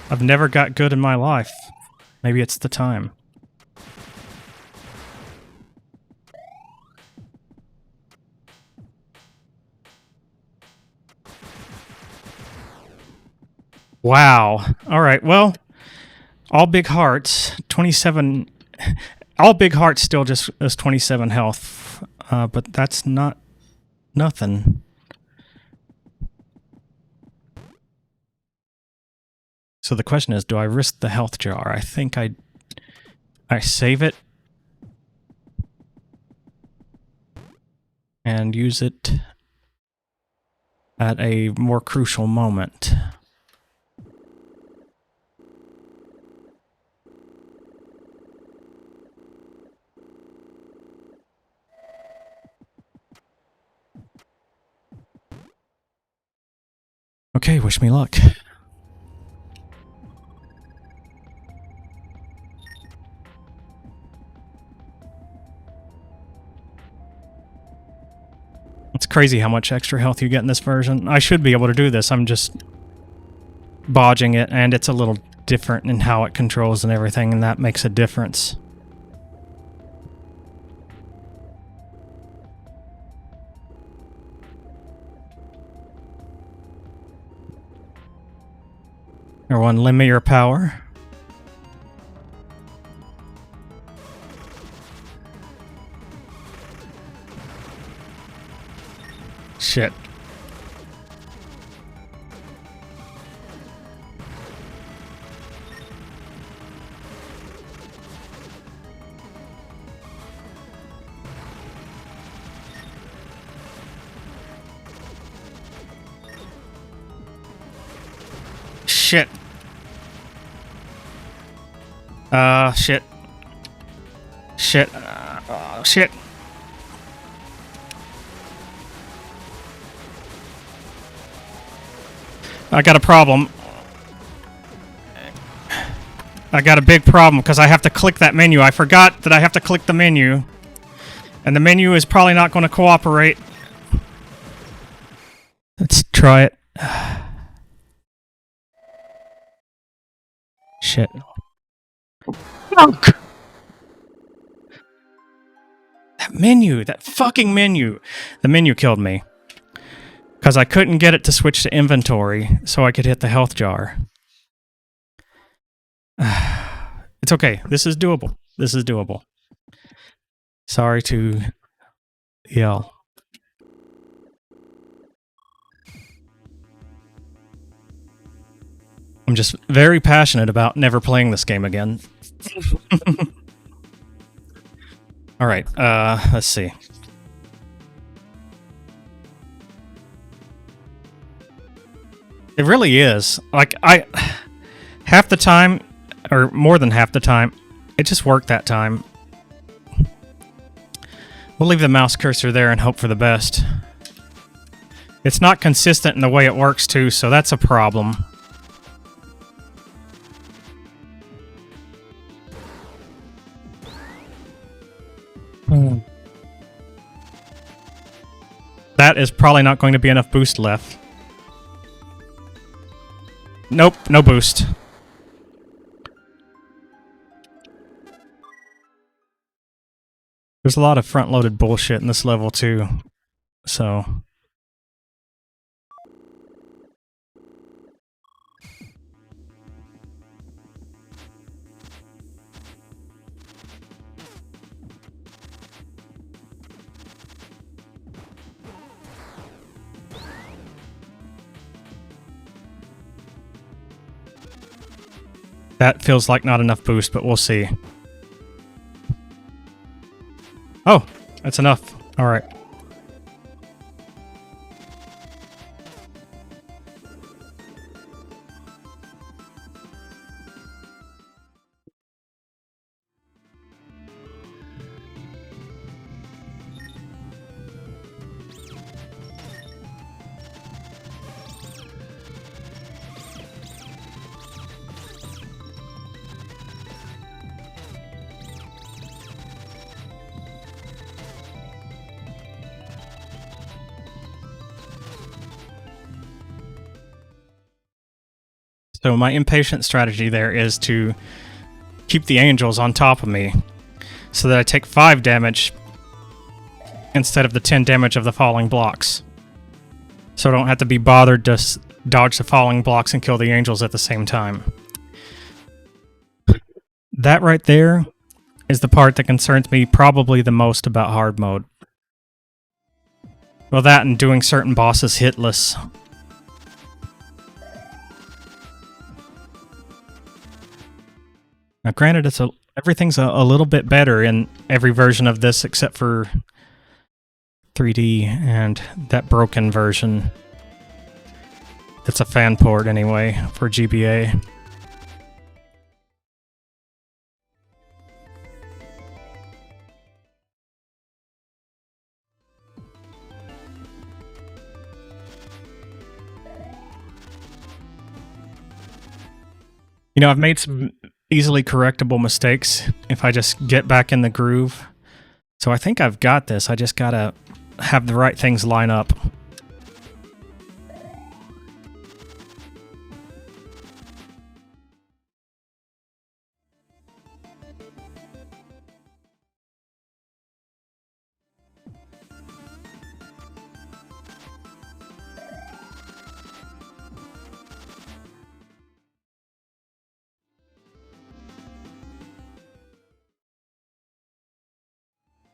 I've never got good in my life. Maybe it's the time. Wow. All right. Well, all big hearts, 27. All big hearts still just is 27 health, but that's not nothing. So the question is, do I risk the health jar? I think I save it and use it at a more crucial moment. Okay, wish me luck. It's crazy how much extra health you get in this version. I should be able to do this. I'm just bodging it, and it's a little different in how it controls and everything, and that makes a difference. Everyone, lend me your power. Shit. Shit. Shit. Shit. Shit. I got a problem. I got a big problem because I have to click that menu. I forgot that I have to click the menu. And the menu is probably not going to cooperate. Let's try it. Shit. Fuck! That menu! That fucking menu! The menu killed me. Because I couldn't get it to switch to inventory so I could hit the health jar. It's okay. This is doable. This is doable. Sorry to yell. I'm just very passionate about never playing this game again. Alright, let's see. It really is. Like, half the time, or more than half the time, it just worked that time. We'll leave the mouse cursor there and hope for the best. It's not consistent in the way it works, too, so that's a problem. That is probably not going to be enough boost left. Nope, no boost. There's a lot of front-loaded bullshit in this level, too. So... That feels like not enough boost, but we'll see. Oh, that's enough. Alright. So my impatient strategy there is to keep the angels on top of me so that I take 5 damage instead of the 10 damage of the falling blocks. So I don't have to be bothered to dodge the falling blocks and kill the angels at the same time. That right there is the part that concerns me probably the most about hard mode. Well, that and doing certain bosses hitless. Now, granted, everything's a little bit better in every version of this except for 3D and that broken version. That's a fan port anyway for GBA. You know, I've made some easily correctable mistakes if I just get back in the groove. So I think I've got this. I just gotta have the right things line up.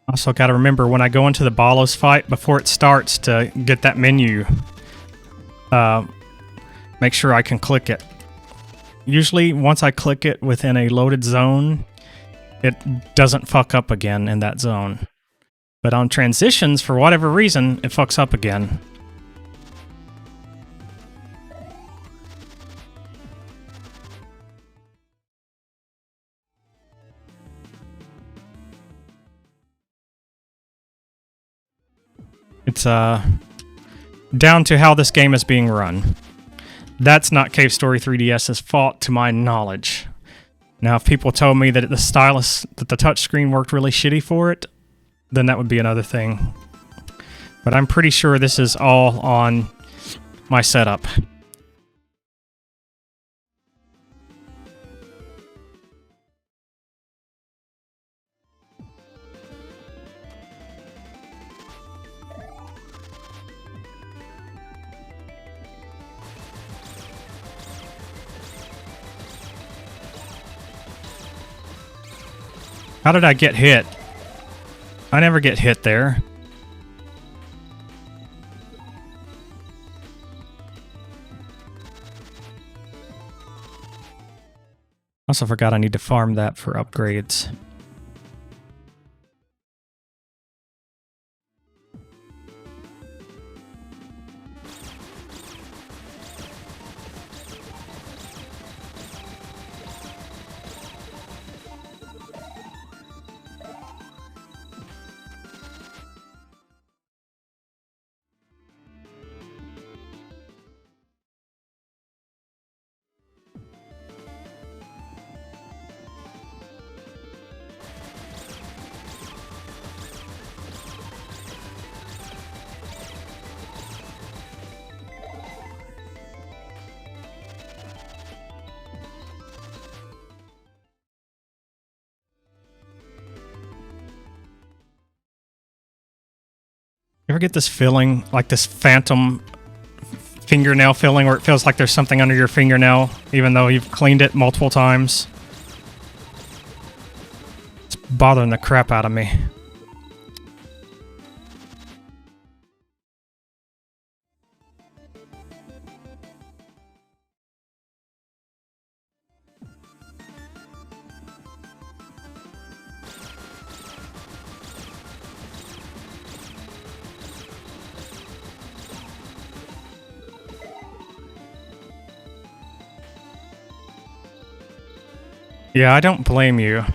Also got to remember when I go into the Balos fight, before it starts, to get that menu, make sure I can click it. Usually, once I click it within a loaded zone, it doesn't fuck up again in that zone. But on transitions, for whatever reason, it fucks up again. It's down to how this game is being run. That's not Cave Story 3DS's fault, to my knowledge. Now, if people told me that the stylus, that the touchscreen worked really shitty for it, then that would be another thing. But I'm pretty sure this is all on my setup. How did I get hit? I never get hit there. Also forgot I need to farm that for upgrades. You ever get this feeling, like this phantom fingernail feeling, where it feels like there's something under your fingernail, even though you've cleaned it multiple times? It's bothering the crap out of me. Yeah, I don't blame you.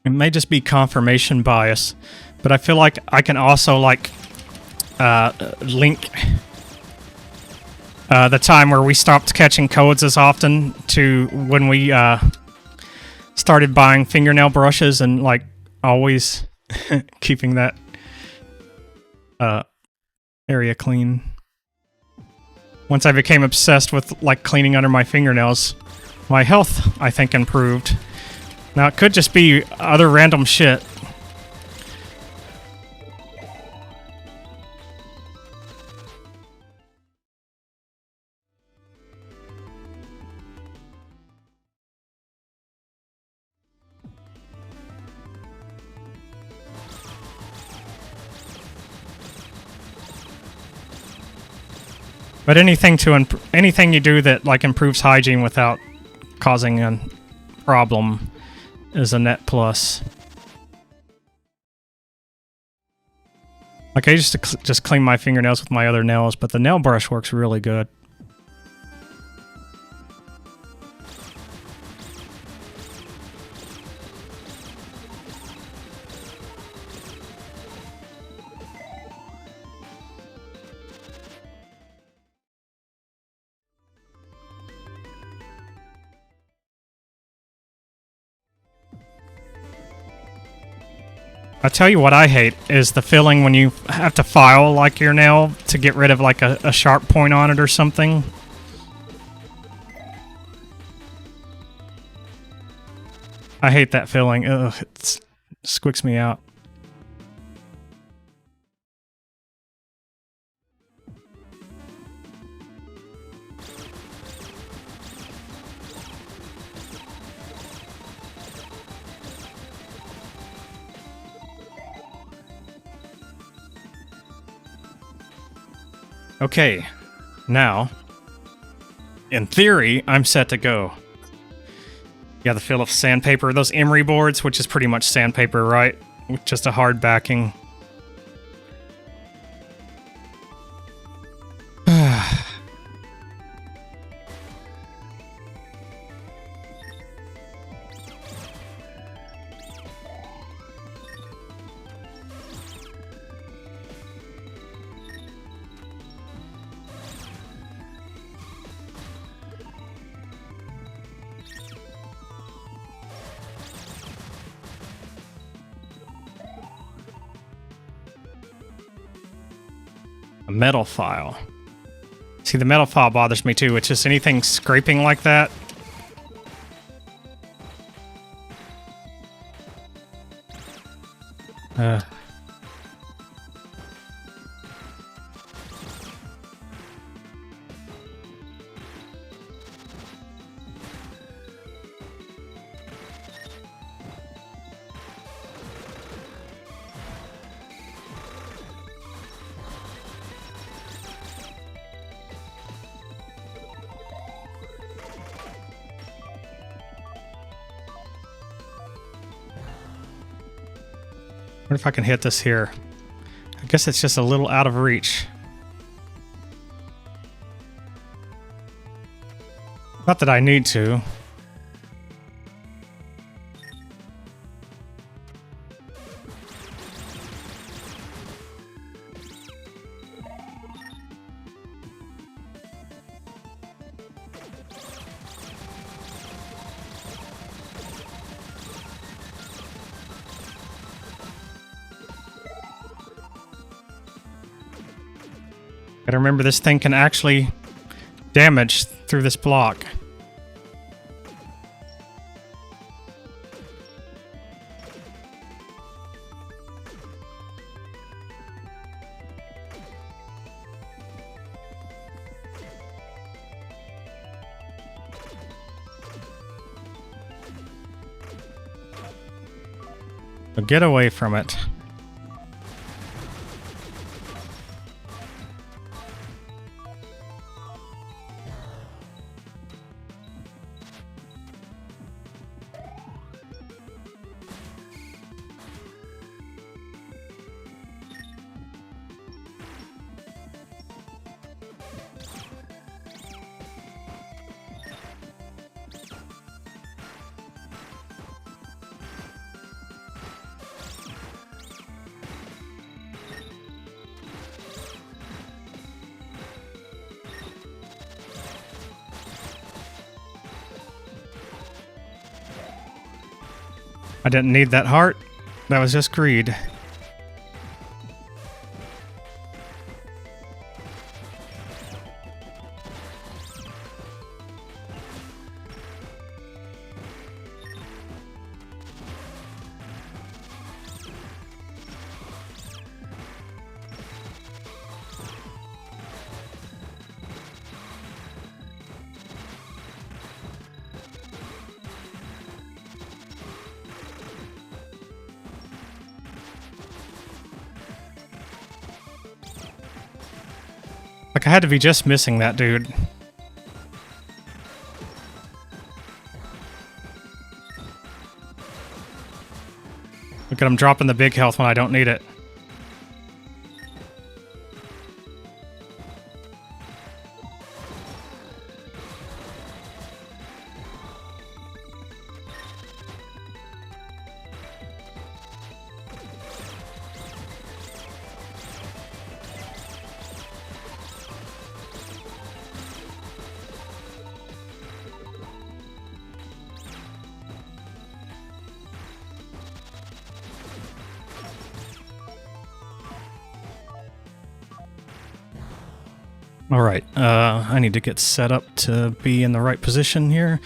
It may just be confirmation bias, but I feel like I can also like link the time where we stopped catching codes as often to when we started buying fingernail brushes and like always keeping that area clean. Once I became obsessed with like cleaning under my fingernails, my health, I think, improved. Now, it could just be other random shit. But anything anything you do that like improves hygiene without causing a problem is a net plus. Like, I used to just clean my fingernails with my other nails, but the nail brush works really good. I tell you what I hate is the feeling when you have to file like your nail to get rid of like a sharp point on it or something. I hate that feeling. Ugh, it squicks me out. Okay, Now, in theory, I'm set to go. Yeah, the feel of sandpaper. Those emery boards, which is pretty much sandpaper, right? With just a hard backing. A metal file. See, the metal file bothers me too. It's just anything scraping like that. What if I can hit this here? I guess it's just a little out of reach. Not that I need to. Gotta remember this thing can actually damage through this block. So get away from it. I didn't need that heart. That was just greed. Like, I had to be just missing that dude. Look at him dropping the big health when I don't need it. Alright, I need to get set up to be in the right position here.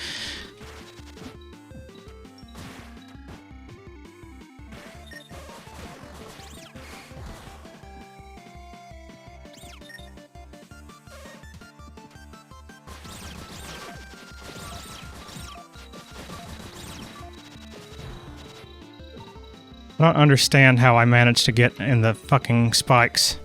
I don't understand how I managed to get in the fucking spikes.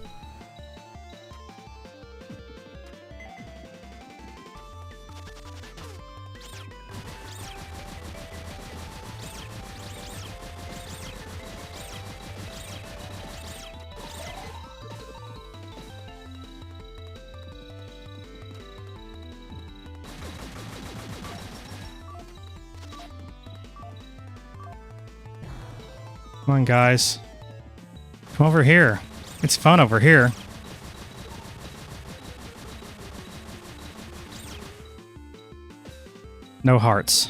Come on, guys. Come over here. It's fun over here. No hearts.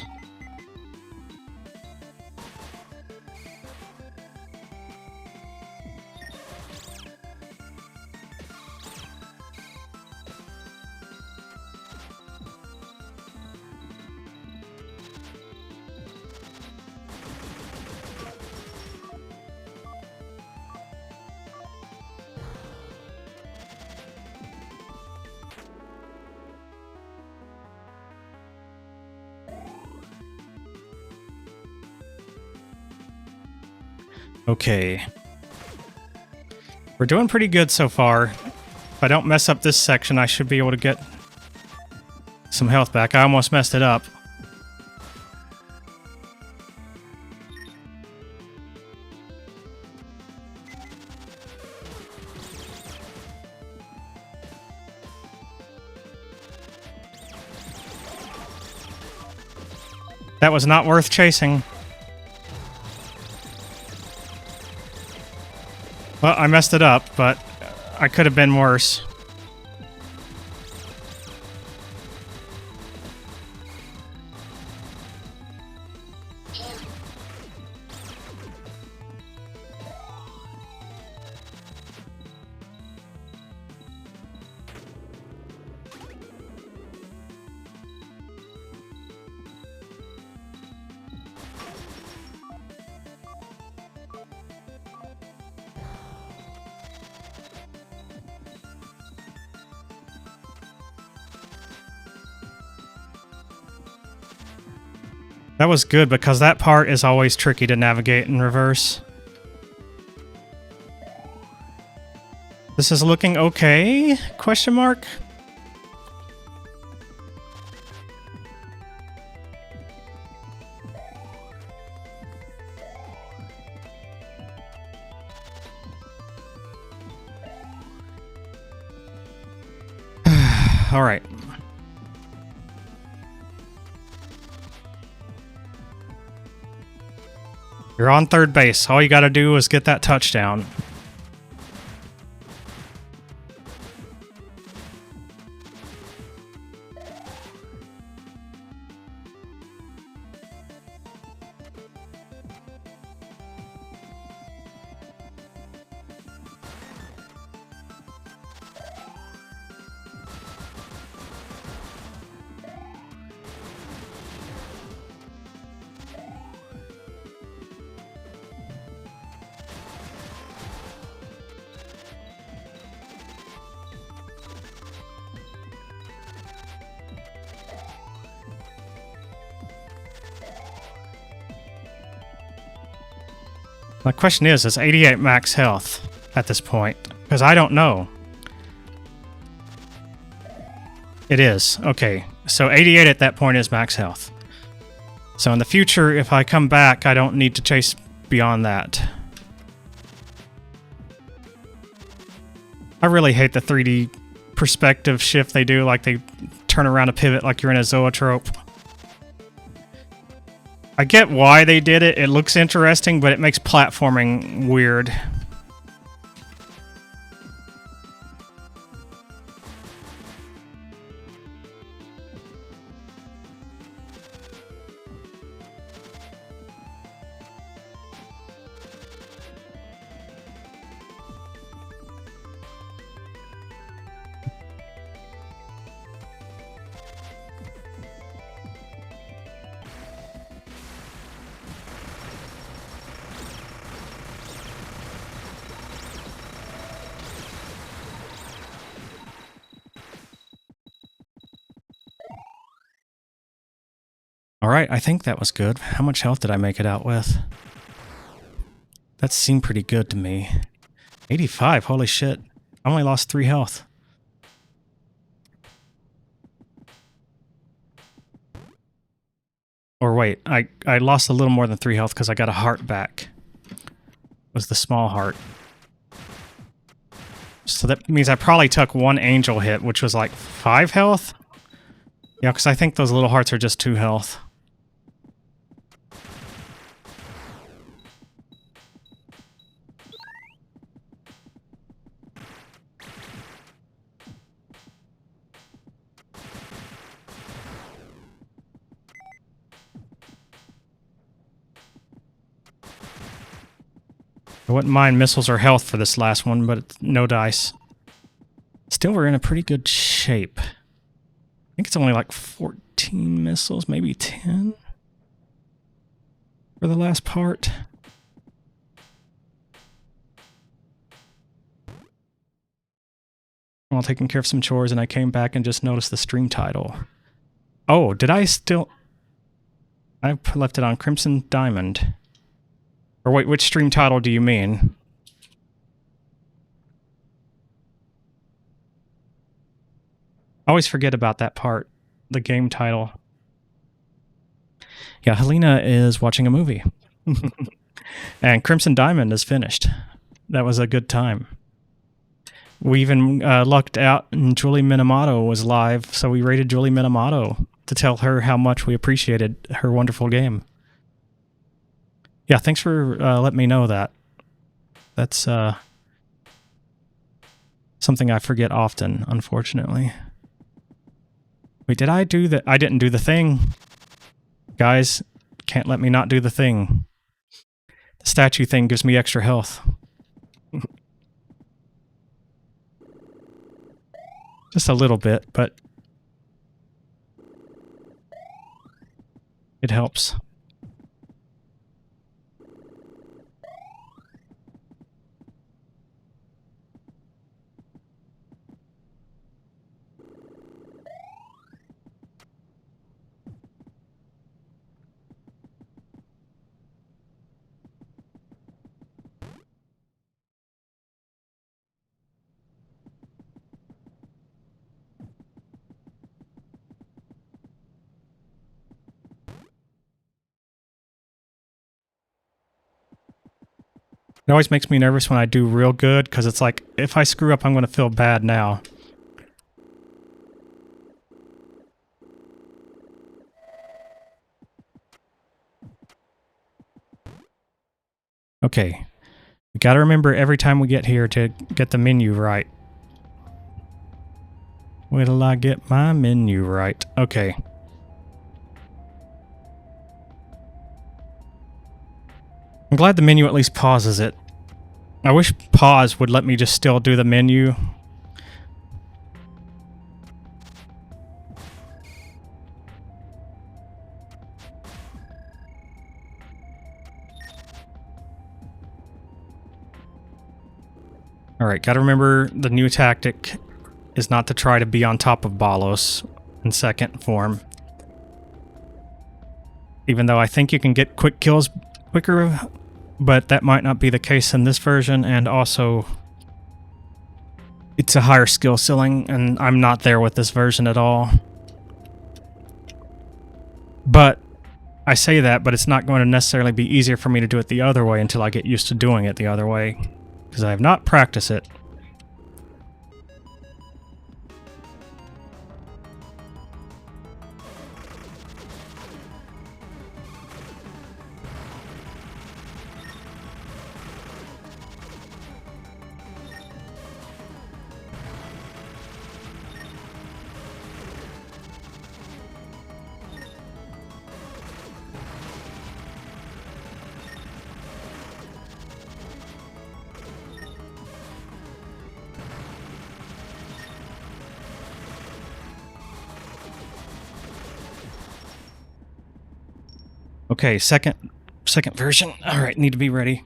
Okay. We're doing pretty good so far. If I don't mess up this section, I should be able to get some health back. I almost messed it up. That was not worth chasing. Well, I messed it up, but I could have been worse. That was good because that part is always tricky to navigate in reverse. This is looking okay? Question mark? All right. You're on third base. All you got to do is get that touchdown. My question is 88 max health at this point? Because I don't know. It is. Okay. So 88 at that point is max health. So in the future, if I come back, I don't need to chase beyond that. I really hate the 3D perspective shift they do, like they turn around a pivot like you're in a zoetrope. I get why they did it. It looks interesting, but it makes platforming weird. Alright, I think that was good. How much health did I make it out with? That seemed pretty good to me. 85, holy shit. I only lost 3 health. Or wait, I lost a little more than 3 health because I got a heart back. It was the small heart. So that means I probably took 1 angel hit, which was like 5 health? Yeah, because I think those little hearts are just 2 health. I wouldn't mind missiles or health for this last one, but no dice. Still, we're in a pretty good shape. I think it's only like 14 missiles, maybe 10 for the last part. While taking care of some chores, and I came back and just noticed the stream title. Oh, did I still... I left it on Crimson Diamond. Or wait, which stream title do you mean? I always forget about that part, the game title. Yeah, Helena is watching a movie. And Crimson Diamond is finished. That was a good time. We even lucked out and Julie Minamoto was live, so we rated Julie Minamoto to tell her how much we appreciated her wonderful game. Yeah, thanks for letting me know that. That's something I forget often, unfortunately. Wait, did I do the... I didn't do the thing. Guys, can't let me not do the thing. The statue thing gives me extra health. Just a little bit, but it helps. It always makes me nervous when I do real good, because it's like, if I screw up, I'm going to feel bad now. Okay. We got to remember every time we get here to get the menu right. Wait till I get my menu right. Okay. I'm glad the menu at least pauses it. I wish pause would let me just still do the menu. Alright, gotta remember the new tactic is not to try to be on top of Balos in second form. Even though I think you can get quick kills quicker, but that might not be the case in this version, and also it's a higher skill ceiling, and I'm not there with this version at all. But I say that, but it's not going to necessarily be easier for me to do it the other way until I get used to doing it the other way, because I have not practiced it. Okay, second version. All right, need to be ready.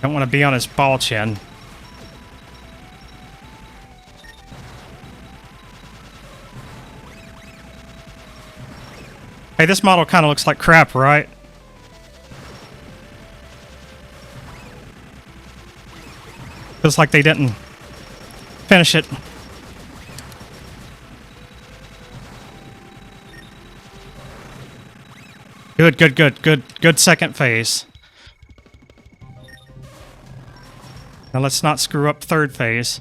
Don't want to be on his ball chin. Hey, this model kind of looks like crap, right? Feels like they didn't finish it. Good second phase. Now let's not screw up third phase.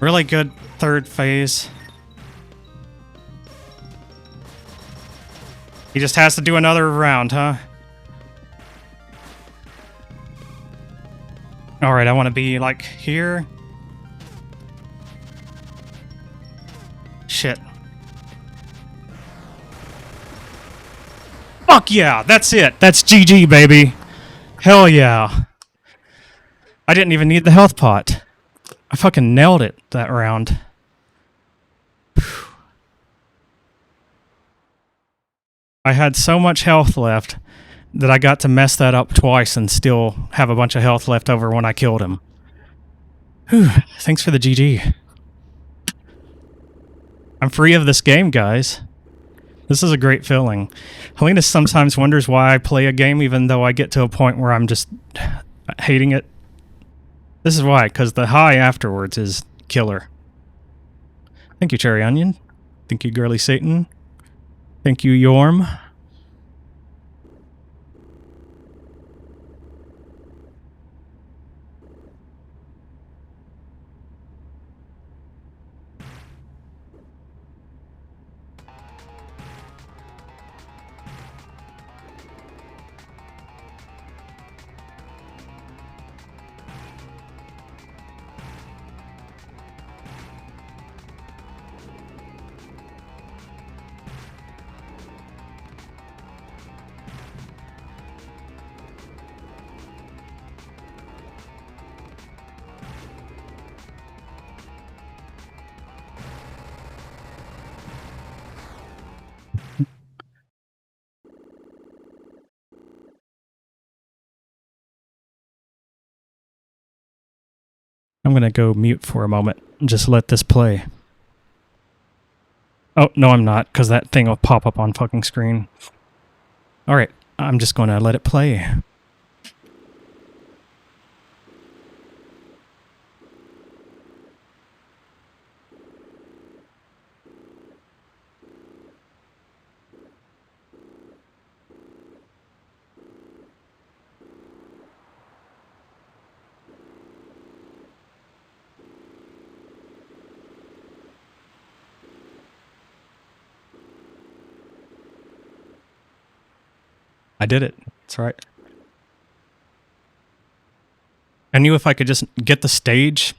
Really good third phase. He just has to do another round, huh? Alright, I want to be, like, here. Shit. Fuck yeah! That's it! That's GG, baby! Hell yeah! I didn't even need the health pot. I fucking nailed it that round. I had so much health left that I got to mess that up twice and still have a bunch of health left over when I killed him. Whew, thanks for the GG. I'm free of this game, guys. This is a great feeling. Helena sometimes wonders why I play a game even though I get to a point where I'm just hating it. This is why, because the high afterwards is killer. Thank you, Cherry Onion. Thank you, Girly Satan. Thank you, Yorm. I'm going to go mute for a moment and just let this play. Oh, no, I'm not, because that thing will pop up on fucking screen. Alright, I'm just going to let it play. I did it. That's right. I knew if I could just get the stage,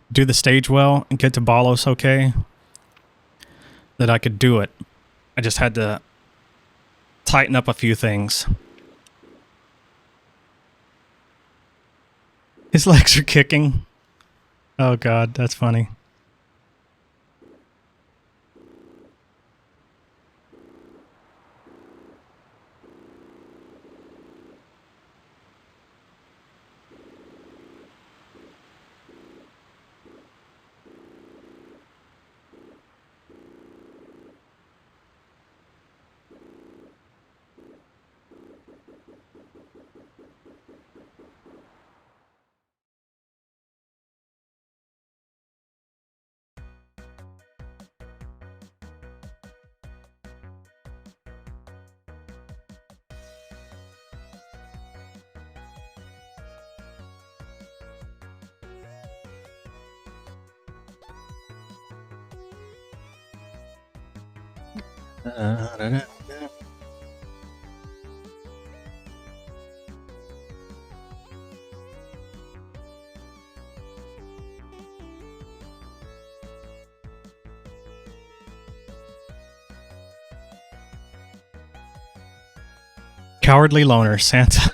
do the stage well, and get to Balos okay, that I could do it. I just had to tighten up a few things. His legs are kicking. Oh god, that's funny. Cowardly loner, Santa.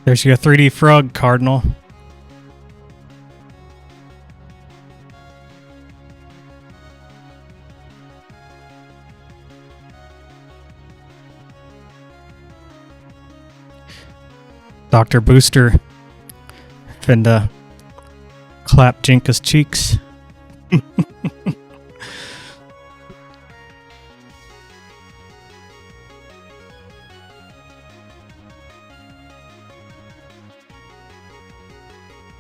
There's your 3D frog, Cardinal. Dr. Booster finna clap Jinka's cheeks.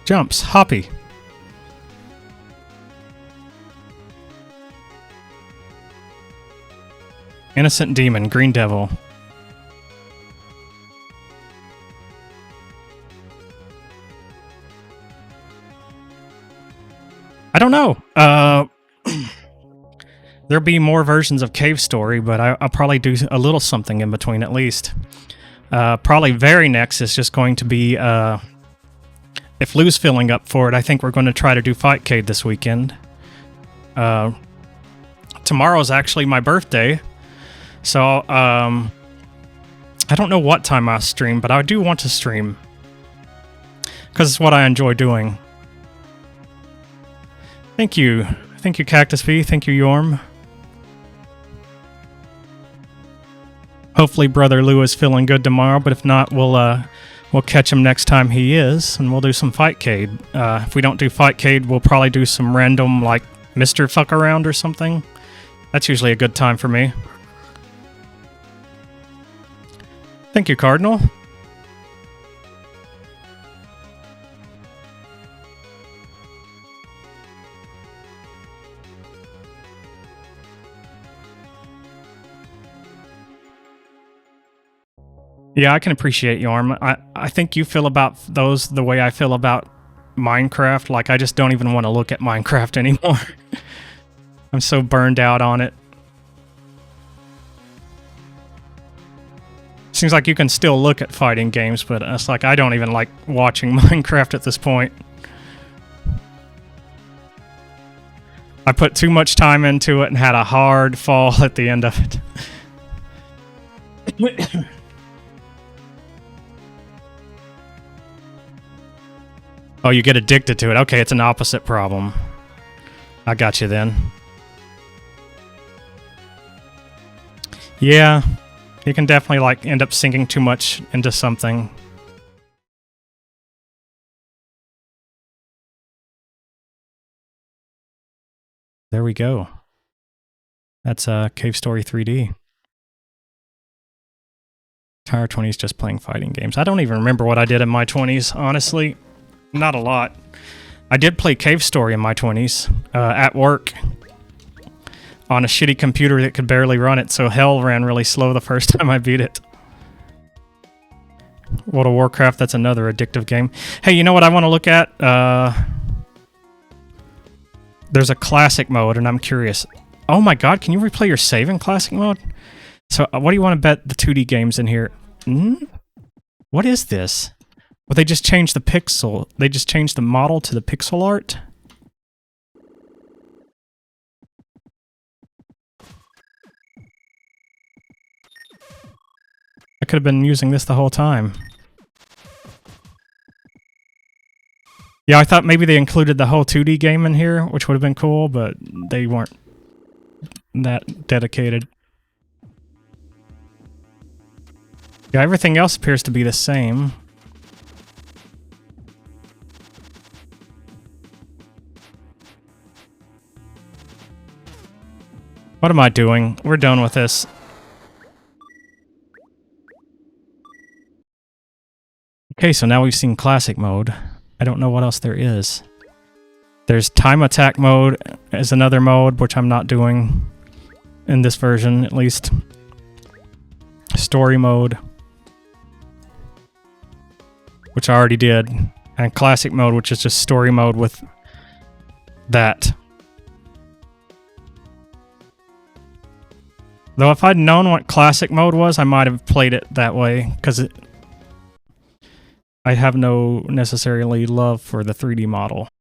Jumps, Hoppy. Innocent Demon, Green Devil. I don't know. There'll be more versions of Cave Story, but I'll probably do a little something in between at least. Probably very next is just going to be, if Lou's filling up for it, I think we're going to try to do Fightcade this weekend. Tomorrow's actually my birthday, so I don't know what time I'll stream, but I do want to stream because it's what I enjoy doing. Thank you, Cactus V. Thank you, Yorm. Hopefully, Brother Lou is feeling good tomorrow, but if not, we'll catch him next time he is, and we'll do some Fightcade. If we don't do Fightcade, we'll probably do some random, like, Mr. Fuck Around or something. That's usually a good time for me. Thank you, Cardinal. Yeah, I can appreciate Yorm. I think you feel about those the way I feel about Minecraft. Like, I just don't even want to look at Minecraft anymore. I'm so burned out on it. Seems like you can still look at fighting games, but it's like I don't even like watching Minecraft at this point. I put too much time into it and had a hard fall at the end of it. Oh, you get addicted to it. Okay, it's an opposite problem. I got you then. Yeah, you can definitely like end up sinking too much into something. There we go. That's Cave Story 3D. Entire 20s just playing fighting games. I don't even remember what I did in my 20s, honestly. Not a lot. I did play Cave Story in my 20s, at work, on a shitty computer that could barely run it, so hell ran really slow the first time I beat it. World of Warcraft, that's another addictive game. Hey, you know what I want to look at? There's a classic mode, and I'm curious. Oh my god, can you replay your save in classic mode? So, what do you want to bet the 2D games in here? What is this? Well, they just changed the pixel. They just changed the model to the pixel art. I could have been using this the whole time. Yeah, I thought maybe they included the whole 2D game in here, which would have been cool, but they weren't that dedicated. Yeah, everything else appears to be the same. What am I doing? We're done with this. Okay, so now we've seen classic mode. I don't know what else there is. There's time attack mode as another mode, which I'm not doing in this version, at least. Story mode, which I already did. And classic mode, which is just story mode with that. Though if I'd known what classic mode was, I might have played it that way, because I have no necessarily love for the 3D model.